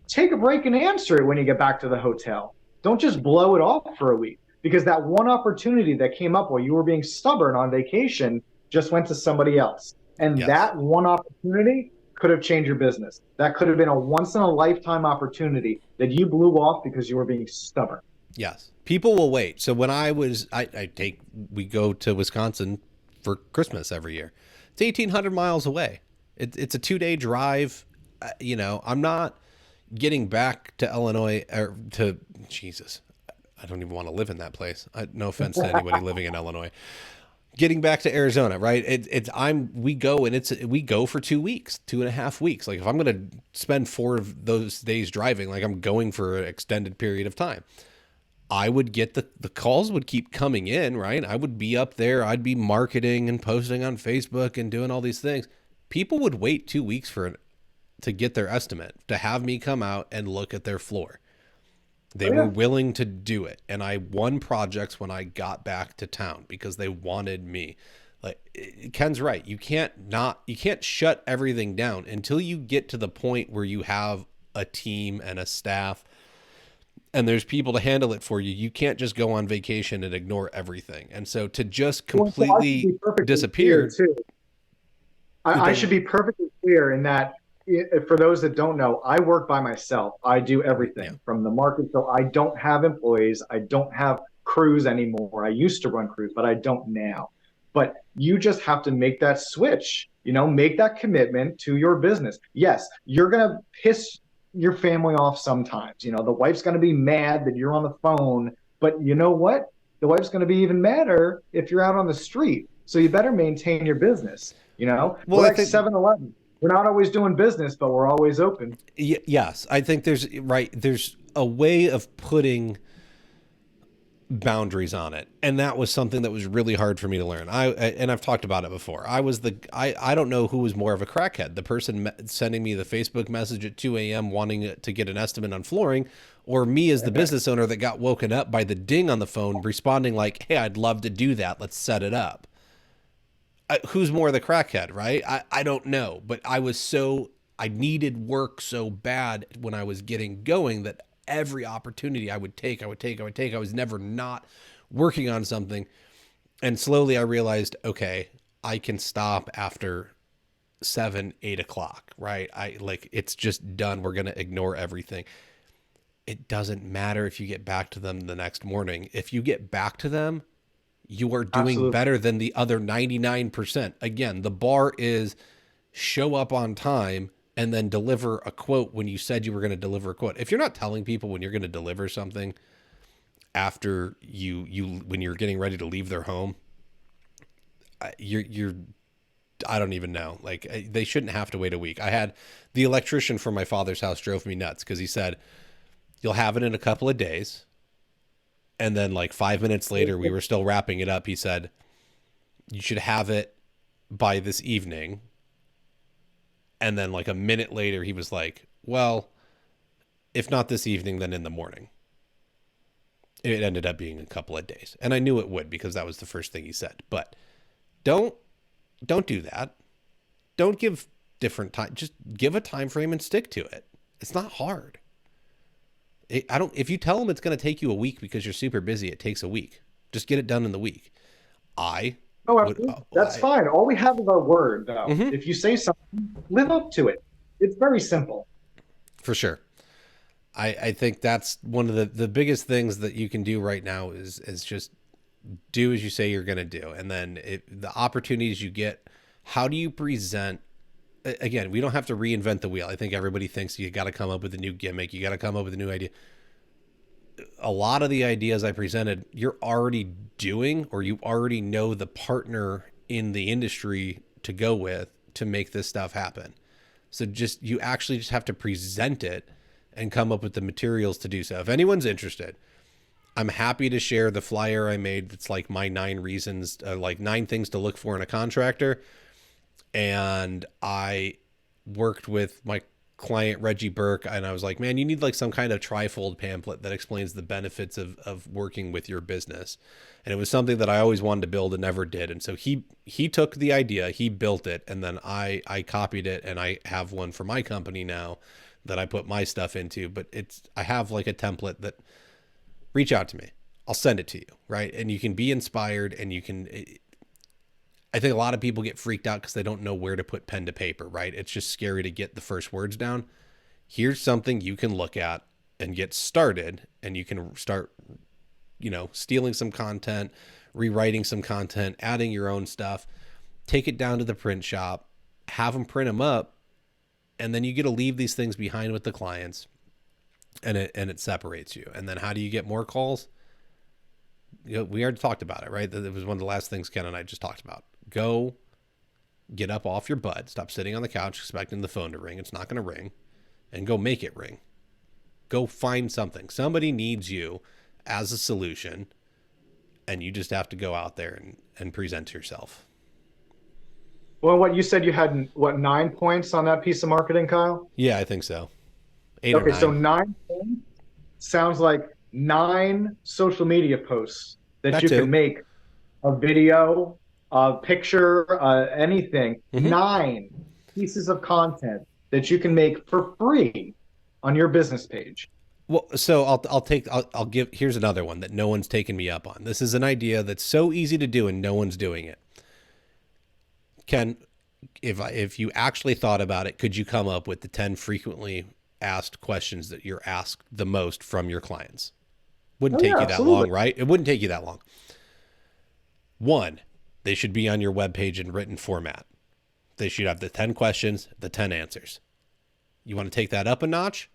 Take a break and answer it when you get back to the hotel. Don't just blow it off for a week because that one opportunity that came up while you were being stubborn on vacation just went to somebody else. And that one opportunity could have changed your business. That could have been a once-in-a-lifetime opportunity that you blew off because you were being stubborn. Yes. People will wait. So when we go to Wisconsin for Christmas every year. It's 1,800 miles away. It's a 2-day drive. I'm not getting back to Illinois or to Jesus. I don't even want to live in that place. No offense to anybody living in Illinois. Getting back to Arizona, right? We go for 2 weeks, 2.5 weeks. Like if I'm going to spend 4 of those days driving, like I'm going for an extended period of time. I would get the calls would keep coming in, right? I would be up there. I'd be marketing and posting on Facebook and doing all these things. People would wait 2 weeks to get their estimate, to have me come out and look at their floor. They were willing to do it. And I won projects when I got back to town because they wanted me. Like Ken's right. You can't shut everything down until you get to the point where you have a team and a staff and there's people to handle it for you. You can't just go on vacation and ignore everything. And so to just completely disappear. I should be perfectly clear in that for those that don't know, I work by myself. I do everything from the market. So I don't have employees. I don't have crews anymore. I used to run crews, but I don't now. But you just have to make that switch, make that commitment to your business. Yes, you're going to piss your family off sometimes. The wife's going to be mad that you're on the phone, but you know what? The wife's going to be even madder if you're out on the street. So you better maintain your business. Well, we're like 7-Eleven. We're not always doing business, but we're always open. Yes, I think there's a way of putting boundaries on it, and that was something that was really hard for me to learn. I've talked about it before. I don't know who was more of a crackhead, the person sending me the Facebook message at 2 a.m. wanting to get an estimate on flooring, or me as the business owner that got woken up by the ding on the phone responding like, hey, I'd love to do that, let's set it up. Who's more the crackhead, right? I don't know, but I I needed work so bad when I was getting going that every opportunity I would take. I was never not working on something. And slowly I realized, okay, I can stop after 7, 8 o'clock, right? It's just done. We're going to ignore everything. It doesn't matter if you get back to them the next morning. If you get back to them, you are doing Absolutely. better than the other 99%. Again, the bar is show up on time and then deliver a quote when you said you were going to deliver a quote. If you're not telling people when you're going to deliver something after when you're getting ready to leave their home, you're I don't even know. Like, they shouldn't have to wait a week. I had the electrician from my father's house drove me nuts because he said, you'll have it in a couple of days. And then like 5 minutes later, we were still wrapping it up. He said, you should have it by this evening. And then like a minute later, he was like, well, if not this evening, then in the morning. It ended up being a couple of days. And I knew it would because that was the first thing he said. But don't do that. Don't give different time. Just give a time frame and stick to it. It's not hard. If you tell them it's going to take you a week because you're super busy, it takes a week. Just get it done in the week. That's fine. All we have is our word, though. Mm-hmm. If you say something, live up to it. It's very simple. For sure. I think that's one of the biggest things that you can do right now is just do as you say you're going to do. And then the opportunities you get, how do you present? Again, we don't have to reinvent the wheel. I think everybody thinks you got to come up with a new gimmick. You got to come up with a new idea. A lot of the ideas I presented, you're already doing, or you already know the partner in the industry to go with to make this stuff happen. So you actually just have to present it and come up with the materials to do so. If anyone's interested, I'm happy to share the flyer I made. It's like my 9 reasons, like 9 things to look for in a contractor. And I worked with my client, Reggie Burke, and I was like, man, you need like some kind of trifold pamphlet that explains the benefits of working with your business. And it was something that I always wanted to build and never did. And so he took the idea, he built it, and then I copied it, and I have one for my company now that I put my stuff into. But I have like a template that, reach out to me. I'll send it to you, right? And you can be inspired, and you can... I think a lot of people get freaked out because they don't know where to put pen to paper, right? It's just scary to get the first words down. Here's something you can look at and get started, and you can start, stealing some content, rewriting some content, adding your own stuff, take it down to the print shop, have them print them up, and then you get to leave these things behind with the clients, and it separates you. And then how do you get more calls? We already talked about it, right? That was one of the last things Ken and I just talked about. Go get up off your butt. Stop sitting on the couch expecting the phone to ring. It's not going to ring. And go make it ring. Go find something. Somebody needs you as a solution, and you just have to go out there and present yourself. Well, what you said, you had 9 points on that piece of marketing, Kyle? Yeah, I think so. 8 or 9. Okay, so 9 points sounds like 9 social media posts that you can make, a video, a picture, anything. 9 pieces of content that you can make for free on your business page. Well, so I'll give, here's another one that no one's taken me up on. This is an idea that's so easy to do and no one's doing it. Ken, if you actually thought about it, could you come up with the 10 frequently asked questions that you're asked the most from your clients? Wouldn't take you that long, right? It wouldn't take you that long. 1, they should be on your webpage in written format. They should have the 10 questions, the 10 answers. You want to take that up a notch?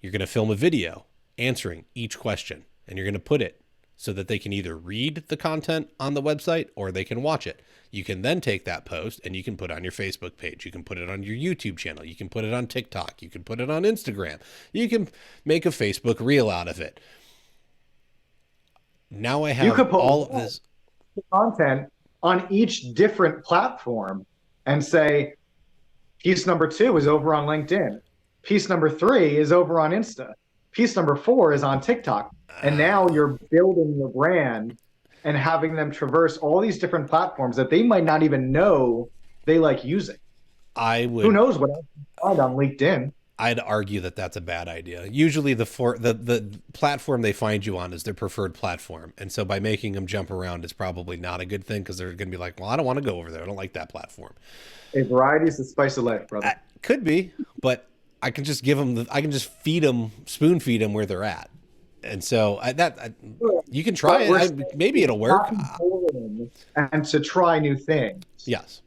You're going to film a video answering each question, and you're going to put it so that they can either read the content on the website or they can watch it. You can then take that post and you can put it on your Facebook page. You can put it on your YouTube channel. You can put it on TikTok. You can put it on Instagram. You can make a Facebook reel out of it. Now I have all of this content on each different platform and say, piece number 2 is over on LinkedIn. Piece number 3 is over on Insta. Piece number 4 is on TikTok. And now you're building your brand and having them traverse all these different platforms that they might not even know they like using. Who knows what else tried on LinkedIn. I'd argue that that's a bad idea. Usually the platform they find you on is their preferred platform. And so by making them jump around is probably not a good thing, because they're going to be like, well, I don't want to go over there. I don't like that platform. A variety is the spice of life, brother. Could be, but I can just give them, I can just feed them, spoon feed them where they're at. And so you can try it. Maybe it'll work. And to try new things. Yes,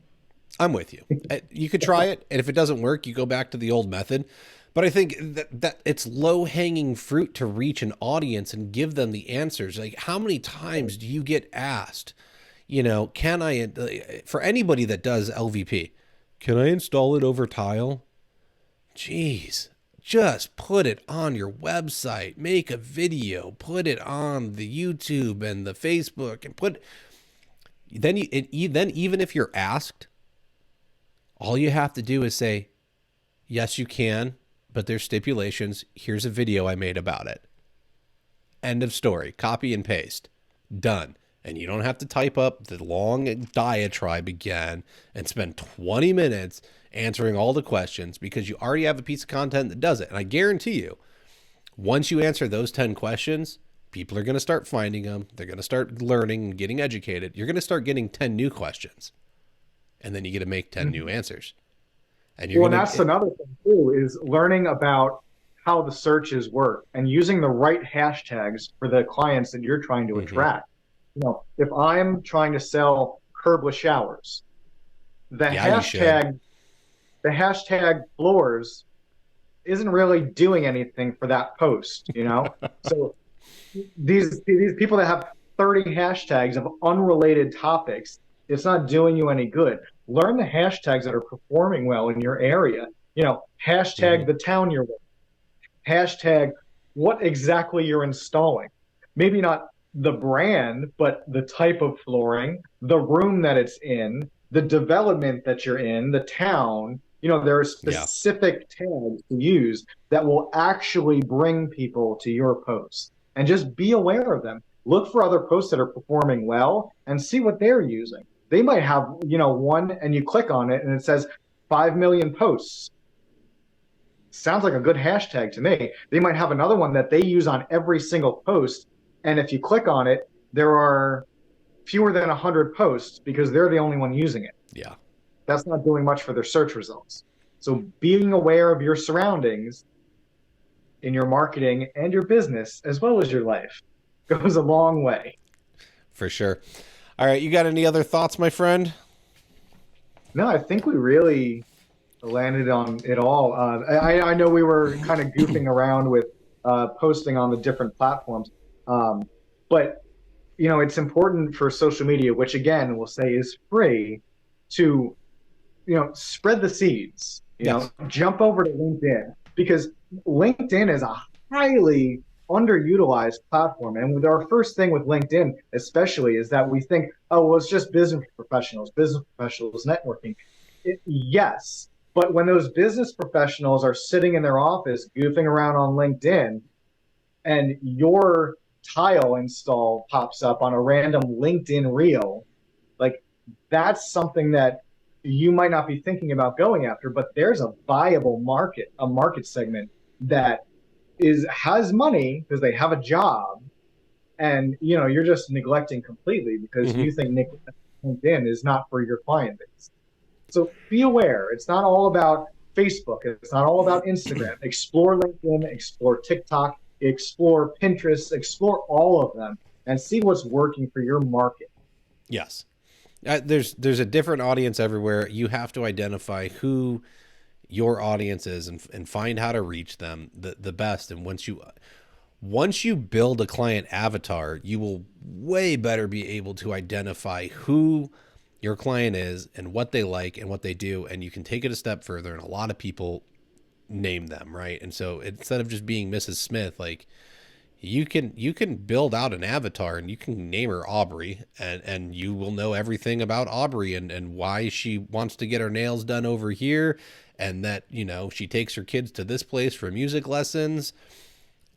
I'm with you. You could try it, and if it doesn't work, you go back to the old method. But I think that it's low-hanging fruit to reach an audience and give them the answers. Like, how many times do you get asked, you know, can I, for anybody that does LVP, can I install it over tile? Jeez, just put it on your website, make a video, put it on the YouTube and the Facebook, and then even if you're asked, all you have to do is say, yes, you can, but there's stipulations. Here's a video I made about it. End of story. Copy and paste. Done. And you don't have to type up the long diatribe again and spend 20 minutes answering all the questions, because you already have a piece of content that does it. And I guarantee you, once you answer those 10 questions, people are going to start finding them. They're going to start learning and getting educated. You're going to start getting 10 new questions. And then you get to make 10 new answers. And that's another thing too, is learning about how the searches work and using the right hashtags for the clients that you're trying to attract. You know, if I'm trying to sell curbless showers, the hashtag floors isn't really doing anything for that post, you know? So these people that have 30 hashtags of unrelated topics, it's not doing you any good. Learn the hashtags that are performing well in your area. You know, hashtag the town you're with. Hashtag what exactly you're installing. Maybe not the brand, but the type of flooring, the room that it's in, the development that you're in, the town. You know, there are specific tags to use that will actually bring people to your post. And just be aware of them. Look for other posts that are performing well and see what they're using. They might have, you know, one, and you click on it and it says 5 million posts. Sounds like a good hashtag to me. They might have another one that they use on every single post. And if you click on it, there are fewer than 100 posts because they're the only one using it. Yeah. That's not doing much for their search results. So being aware of your surroundings in your marketing and your business, as well as your life, goes a long way. For sure. All right. You got any other thoughts, my friend? No, I think we really landed on it all. I know we were kind of goofing around with posting on the different platforms. But, you know, it's important for social media, which again, we'll say is free, to, you know, spread the seeds, you know, jump over to LinkedIn, because LinkedIn is a highly underutilized platform. And with our first thing with LinkedIn, especially, is that we think, oh, well, it's just business professionals networking. Yes. But when those business professionals are sitting in their office goofing around on LinkedIn, and your tile install pops up on a random LinkedIn reel, like, that's something that you might not be thinking about going after, but there's a viable market, a market segment that has money because they have a job, and, you know, you're just neglecting completely because you think LinkedIn is not for your client base. So be aware. It's not all about Facebook. It's not all about Instagram. Explore LinkedIn, explore TikTok, explore Pinterest, explore all of them, and see what's working for your market. Yes. There's a different audience everywhere. You have to identify who your audience is and find how to reach them the best. And once you build a client avatar, you will way better be able to identify who your client is and what they like and what they do. And you can take it a step further. And a lot of people name them, right? And so instead of just being Mrs. Smith, like, you can build out an avatar and you can name her Aubrey, and you will know everything about Aubrey and why she wants to get her nails done over here, and that, you know, she takes her kids to this place for music lessons,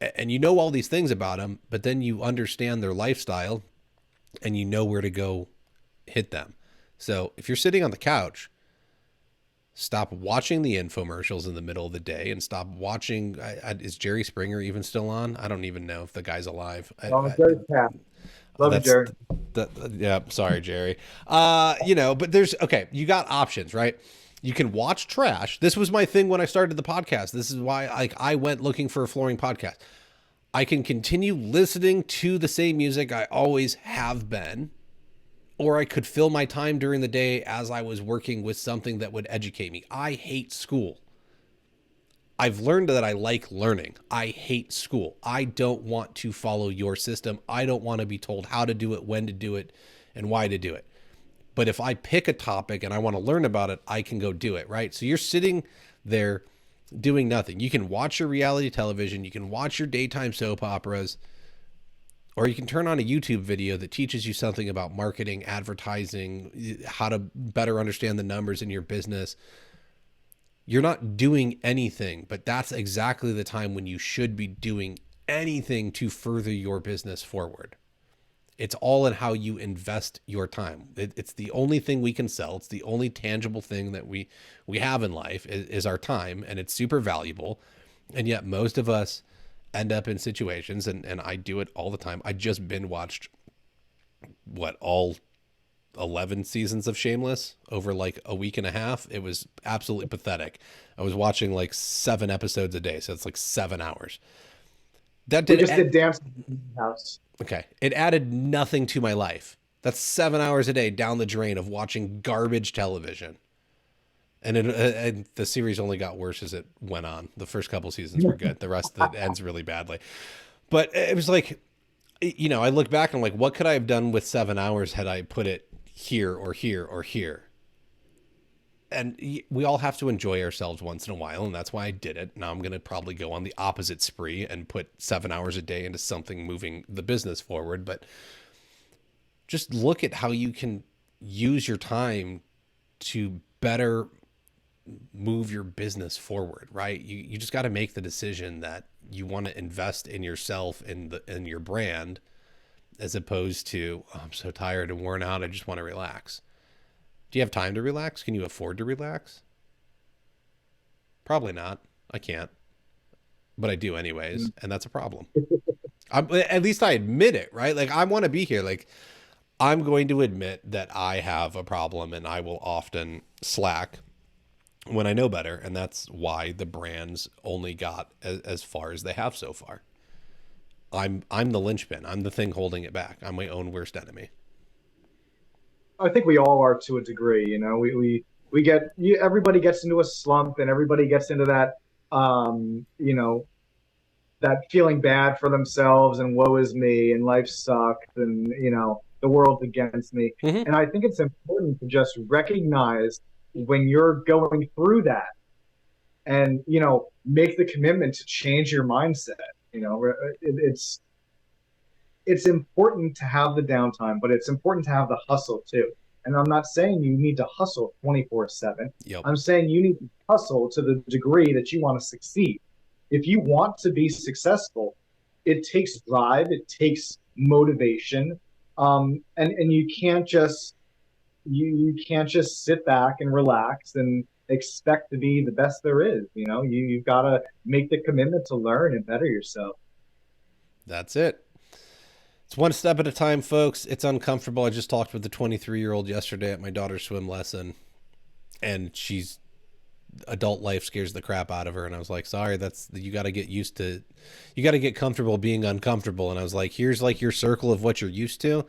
and you know all these things about them, but then you understand their lifestyle and you know where to go hit them. So if you're sitting on the couch, Stop watching the infomercials in the middle of the day and stop watching. Is Jerry Springer even still on? I don't even know if the guy's alive. Oh, Jerry's cat. Love you, Jerry. Yeah, sorry, Jerry. But there's, okay, you got options, right? You can watch trash. This was my thing when I started the podcast. This is why I went looking for a flooring podcast. I can continue listening to the same music I always have been, or I could fill my time during the day as I was working with something that would educate me. I hate school. I've learned that I like learning. I hate school. I don't want to follow your system. I don't want to be told how to do it, when to do it, and why to do it. But if I pick a topic and I want to learn about it, I can go do it, right? So you're sitting there doing nothing. You can watch your reality television. You can watch your daytime soap operas. Or you can turn on a YouTube video that teaches you something about marketing, advertising, how to better understand the numbers in your business. You're not doing anything, but that's exactly the time when you should be doing anything to further your business forward. It's all in how you invest your time. It's the only thing we can sell. It's the only tangible thing that we have in life is our time, and it's super valuable. And yet most of us end up in situations, and I do it all the time. I just binge watched all 11 seasons of Shameless over like a week and a half. It was absolutely pathetic. I was watching like 7 episodes a day, so it's like 7 hours. That did dance in the house. Okay, it added nothing to my life. That's 7 hours a day down the drain of watching garbage television. And the series only got worse as it went on. The first couple seasons were good. The rest of it ends really badly. But it was like, I look back and I'm like, what could I have done with 7 hours had I put it here or here or here? And we all have to enjoy ourselves once in a while, and that's why I did it. Now I'm going to probably go on the opposite spree and put 7 hours a day into something moving the business forward. But just look at how you can use your time to better move your business forward, right? You just got to make the decision that you want to invest in yourself, in your brand, as opposed to, oh, I'm so tired and worn out, I just want to relax. Do you have time to relax? Can you afford to relax? Probably not. I can't, but I do anyways, and that's a problem. At least I admit it, right? Like, I want to be here. Like, I'm going to admit that I have a problem, and I will often slack when I know better, and that's why the brands only got as far as they have so far. I'm the linchpin. I'm the thing holding it back. I'm my own worst enemy. I think we all are to a degree. Everybody gets into a slump, and everybody gets into that, that feeling bad for themselves and woe is me and life sucks and the world's against me. Mm-hmm. And I think it's important to just recognize when you're going through that and, make the commitment to change your mindset. It's important to have the downtime, but it's important to have the hustle too. And I'm not saying you need to hustle 24/7. Yep. I'm saying you need to hustle to the degree that you want to succeed. If you want to be successful, it takes drive, it takes motivation, and you can't just sit back and relax and expect to be the best there is. You've got to make the commitment to learn and better yourself. That's it. It's one step at a time, folks. It's uncomfortable. I just talked with the 23-year-old yesterday at my daughter's swim lesson, and adult life scares the crap out of her. And I was like, sorry, you got to get comfortable being uncomfortable. And I was like, here's like your circle of what you're used to,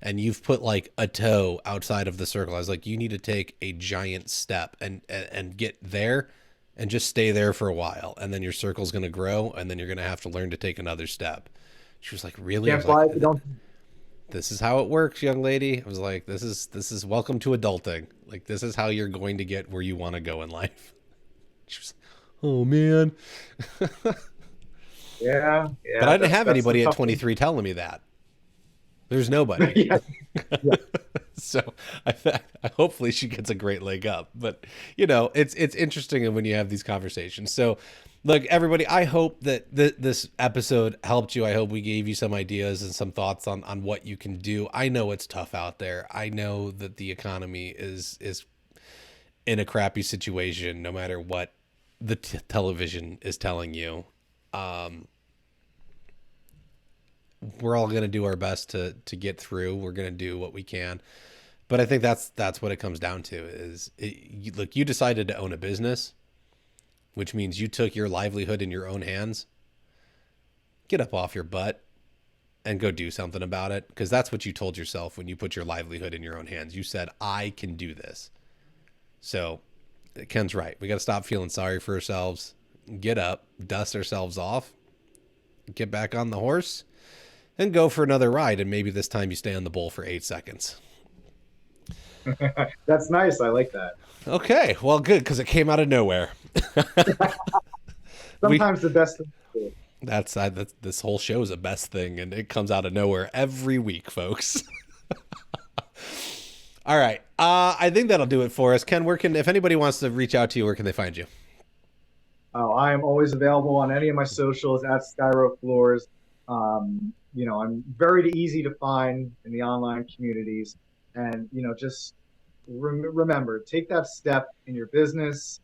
and you've put like a toe outside of the circle. I was like, you need to take a giant step and get there and just stay there for a while. And then your circle's going to grow, and then you're going to have to learn to take another step. She was like, really? I was like, this is how it works, young lady. I was like, this is welcome to adulting. Like, this is how you're going to get where you want to go in life. She was like, oh man. Yeah. But I didn't have anybody at 23 telling me that. There's nobody. Yeah. So I hopefully she gets a great leg up. But it's interesting when you have these conversations. So look, everybody, I hope that this episode helped you. I hope we gave you some ideas and some thoughts on what you can do. I know it's tough out there. I know that the economy is in a crappy situation, no matter what the television is telling you. We're all going to do our best to get through. We're going to do what we can. But I think that's what it comes down to is look, you decided to own a business, which means you took your livelihood in your own hands. Get up off your butt and go do something about it. Because that's what you told yourself when you put your livelihood in your own hands. You said, I can do this. So Ken's right. We got to stop feeling sorry for ourselves. Get up, dust ourselves off, get back on the horse, and go for another ride. And maybe this time you stay on the bull for 8 seconds. That's nice. I like that. Okay, well, good, because it came out of nowhere. Sometimes the best thing to do. That's this whole show is the best thing, and it comes out of nowhere every week, folks. All right, I think that'll do it for us. Ken, if anybody wants to reach out to you, where can they find you? I am always available on any of my socials at Skyro Floors. I'm very easy to find in the online communities. And, just remember, take that step in your business,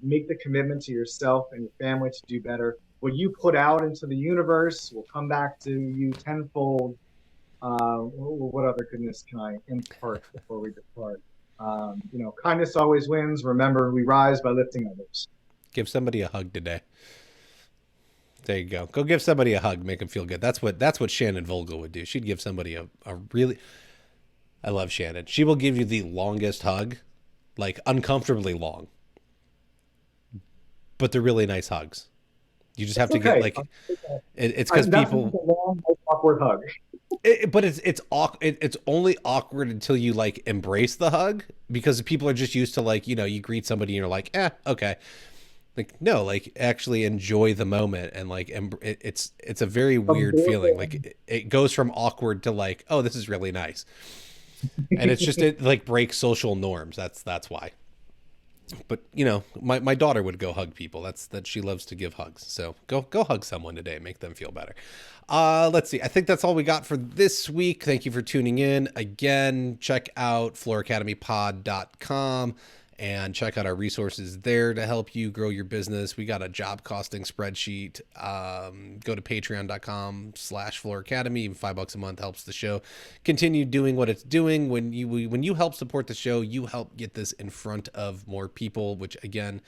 make the commitment to yourself and your family to do better. What you put out into the universe will come back to you tenfold. What other goodness can I impart before we depart? Kindness always wins. Remember, we rise by lifting others. Give somebody a hug today. There you go. Go give somebody a hug. Make them feel good. That's what Shannon Vogel would do. She'd give somebody a really... I love Shannon. She will give you the longest hug, like uncomfortably long. But they're really nice hugs. You just have to get like... It's because people... A long, awkward hug. But it's only awkward until you like embrace the hug, because people are just used to like, you greet somebody and you're like, okay. Like, no, like actually enjoy the moment. And like, it's a very weird feeling. Like it goes from awkward to like, oh, this is really nice. And it like breaks social norms. That's why. But my daughter would go hug people. That she loves to give hugs. So go hug someone today, make them feel better. Let's see. I think that's all we got for this week. Thank you for tuning in. Again, check out flooracademypod.com and check out our resources there to help you grow your business. We got a job costing spreadsheet. Go to patreon.com/flooracademy. Even $5 a month helps the show continue doing what it's doing. When you help support the show, you help get this in front of more people, which again,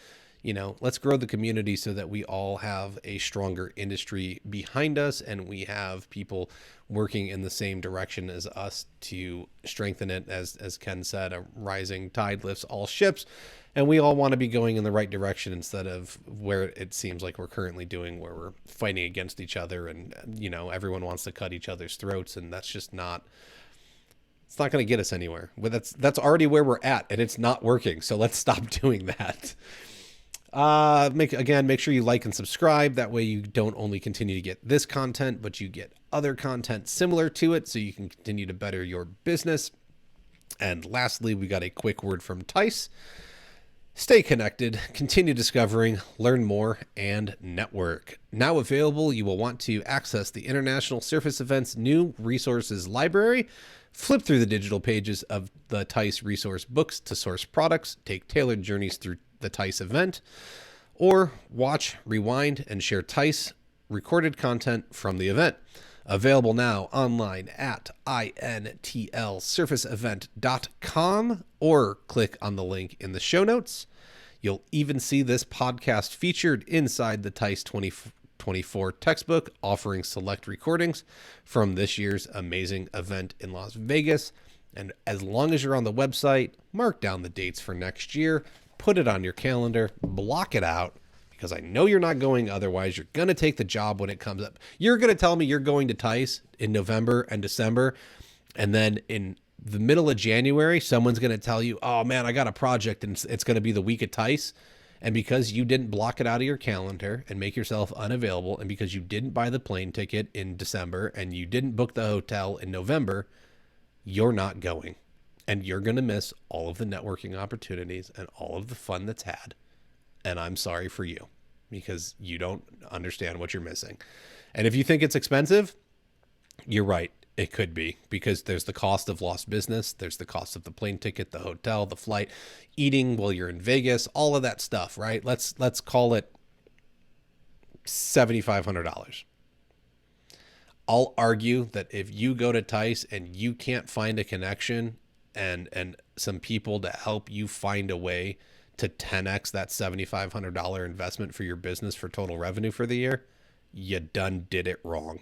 let's grow the community so that we all have a stronger industry behind us and we have people working in the same direction as us to strengthen it. As Ken said, a rising tide lifts all ships, and we all want to be going in the right direction instead of where it seems like we're currently doing, where we're fighting against each other and, everyone wants to cut each other's throats, and that's just not... It's not going to get us anywhere. But that's already where we're at, and it's not working. So let's stop doing that. Make sure you like and subscribe. That way you don't only continue to get this content, but you get other content similar to it so you can continue to better your business. And lastly, we got a quick word from Tice. Stay connected, continue discovering, learn more, and network. Now available, you will want to access the International Surface Events new resources library. Flip through the digital pages of the Tice resource books to source products, take tailored journeys through the Tice event, or watch, rewind, and share Tice recorded content from the event. Available now online at intlsurfaceevent.com or click on the link in the show notes. You'll even see this podcast featured inside the Tice 2024 textbook, offering select recordings from this year's amazing event in Las Vegas. And as long as you're on the website, mark down the dates for next year, put it on your calendar, block it out, because I know you're not going otherwise. You're going to take the job when it comes up. You're going to tell me you're going to Tice in November and December, and then in the middle of January, someone's going to tell you, oh man, I got a project and it's going to be the week at Tice. And because you didn't block it out of your calendar and make yourself unavailable, and because you didn't buy the plane ticket in December and you didn't book the hotel in November, you're not going. And you're going to miss all of the networking opportunities and all of the fun that's had. And I'm sorry for you, because you don't understand what you're missing. And if you think it's expensive, you're right. It could be, because there's the cost of lost business. There's the cost of the plane ticket, the hotel, the flight, eating while you're in Vegas, all of that stuff, right? Let's call it $7,500. I'll argue that if you go to Tice and you can't find a connection and some people to help you find a way to 10x that $7,500 investment for your business for total revenue for the year, you done did it wrong.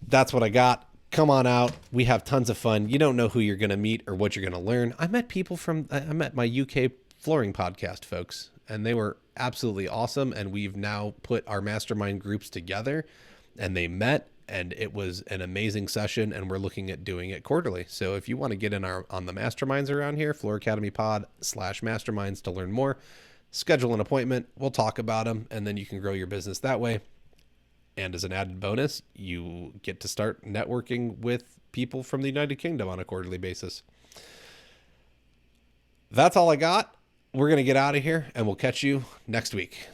That's what I got. Come on out. We have tons of fun. You don't know who you're going to meet or what you're going to learn. I met my UK flooring podcast folks, and they were absolutely awesome. And we've now put our mastermind groups together, and they met, and it was an amazing session. And we're looking at doing it quarterly. So if you want to get in on the masterminds around here, Floor Academy Pod/masterminds to learn more, schedule an appointment. We'll talk about them, and then you can grow your business that way. And as an added bonus, you get to start networking with people from the United Kingdom on a quarterly basis. That's all I got. We're going to get out of here, and we'll catch you next week.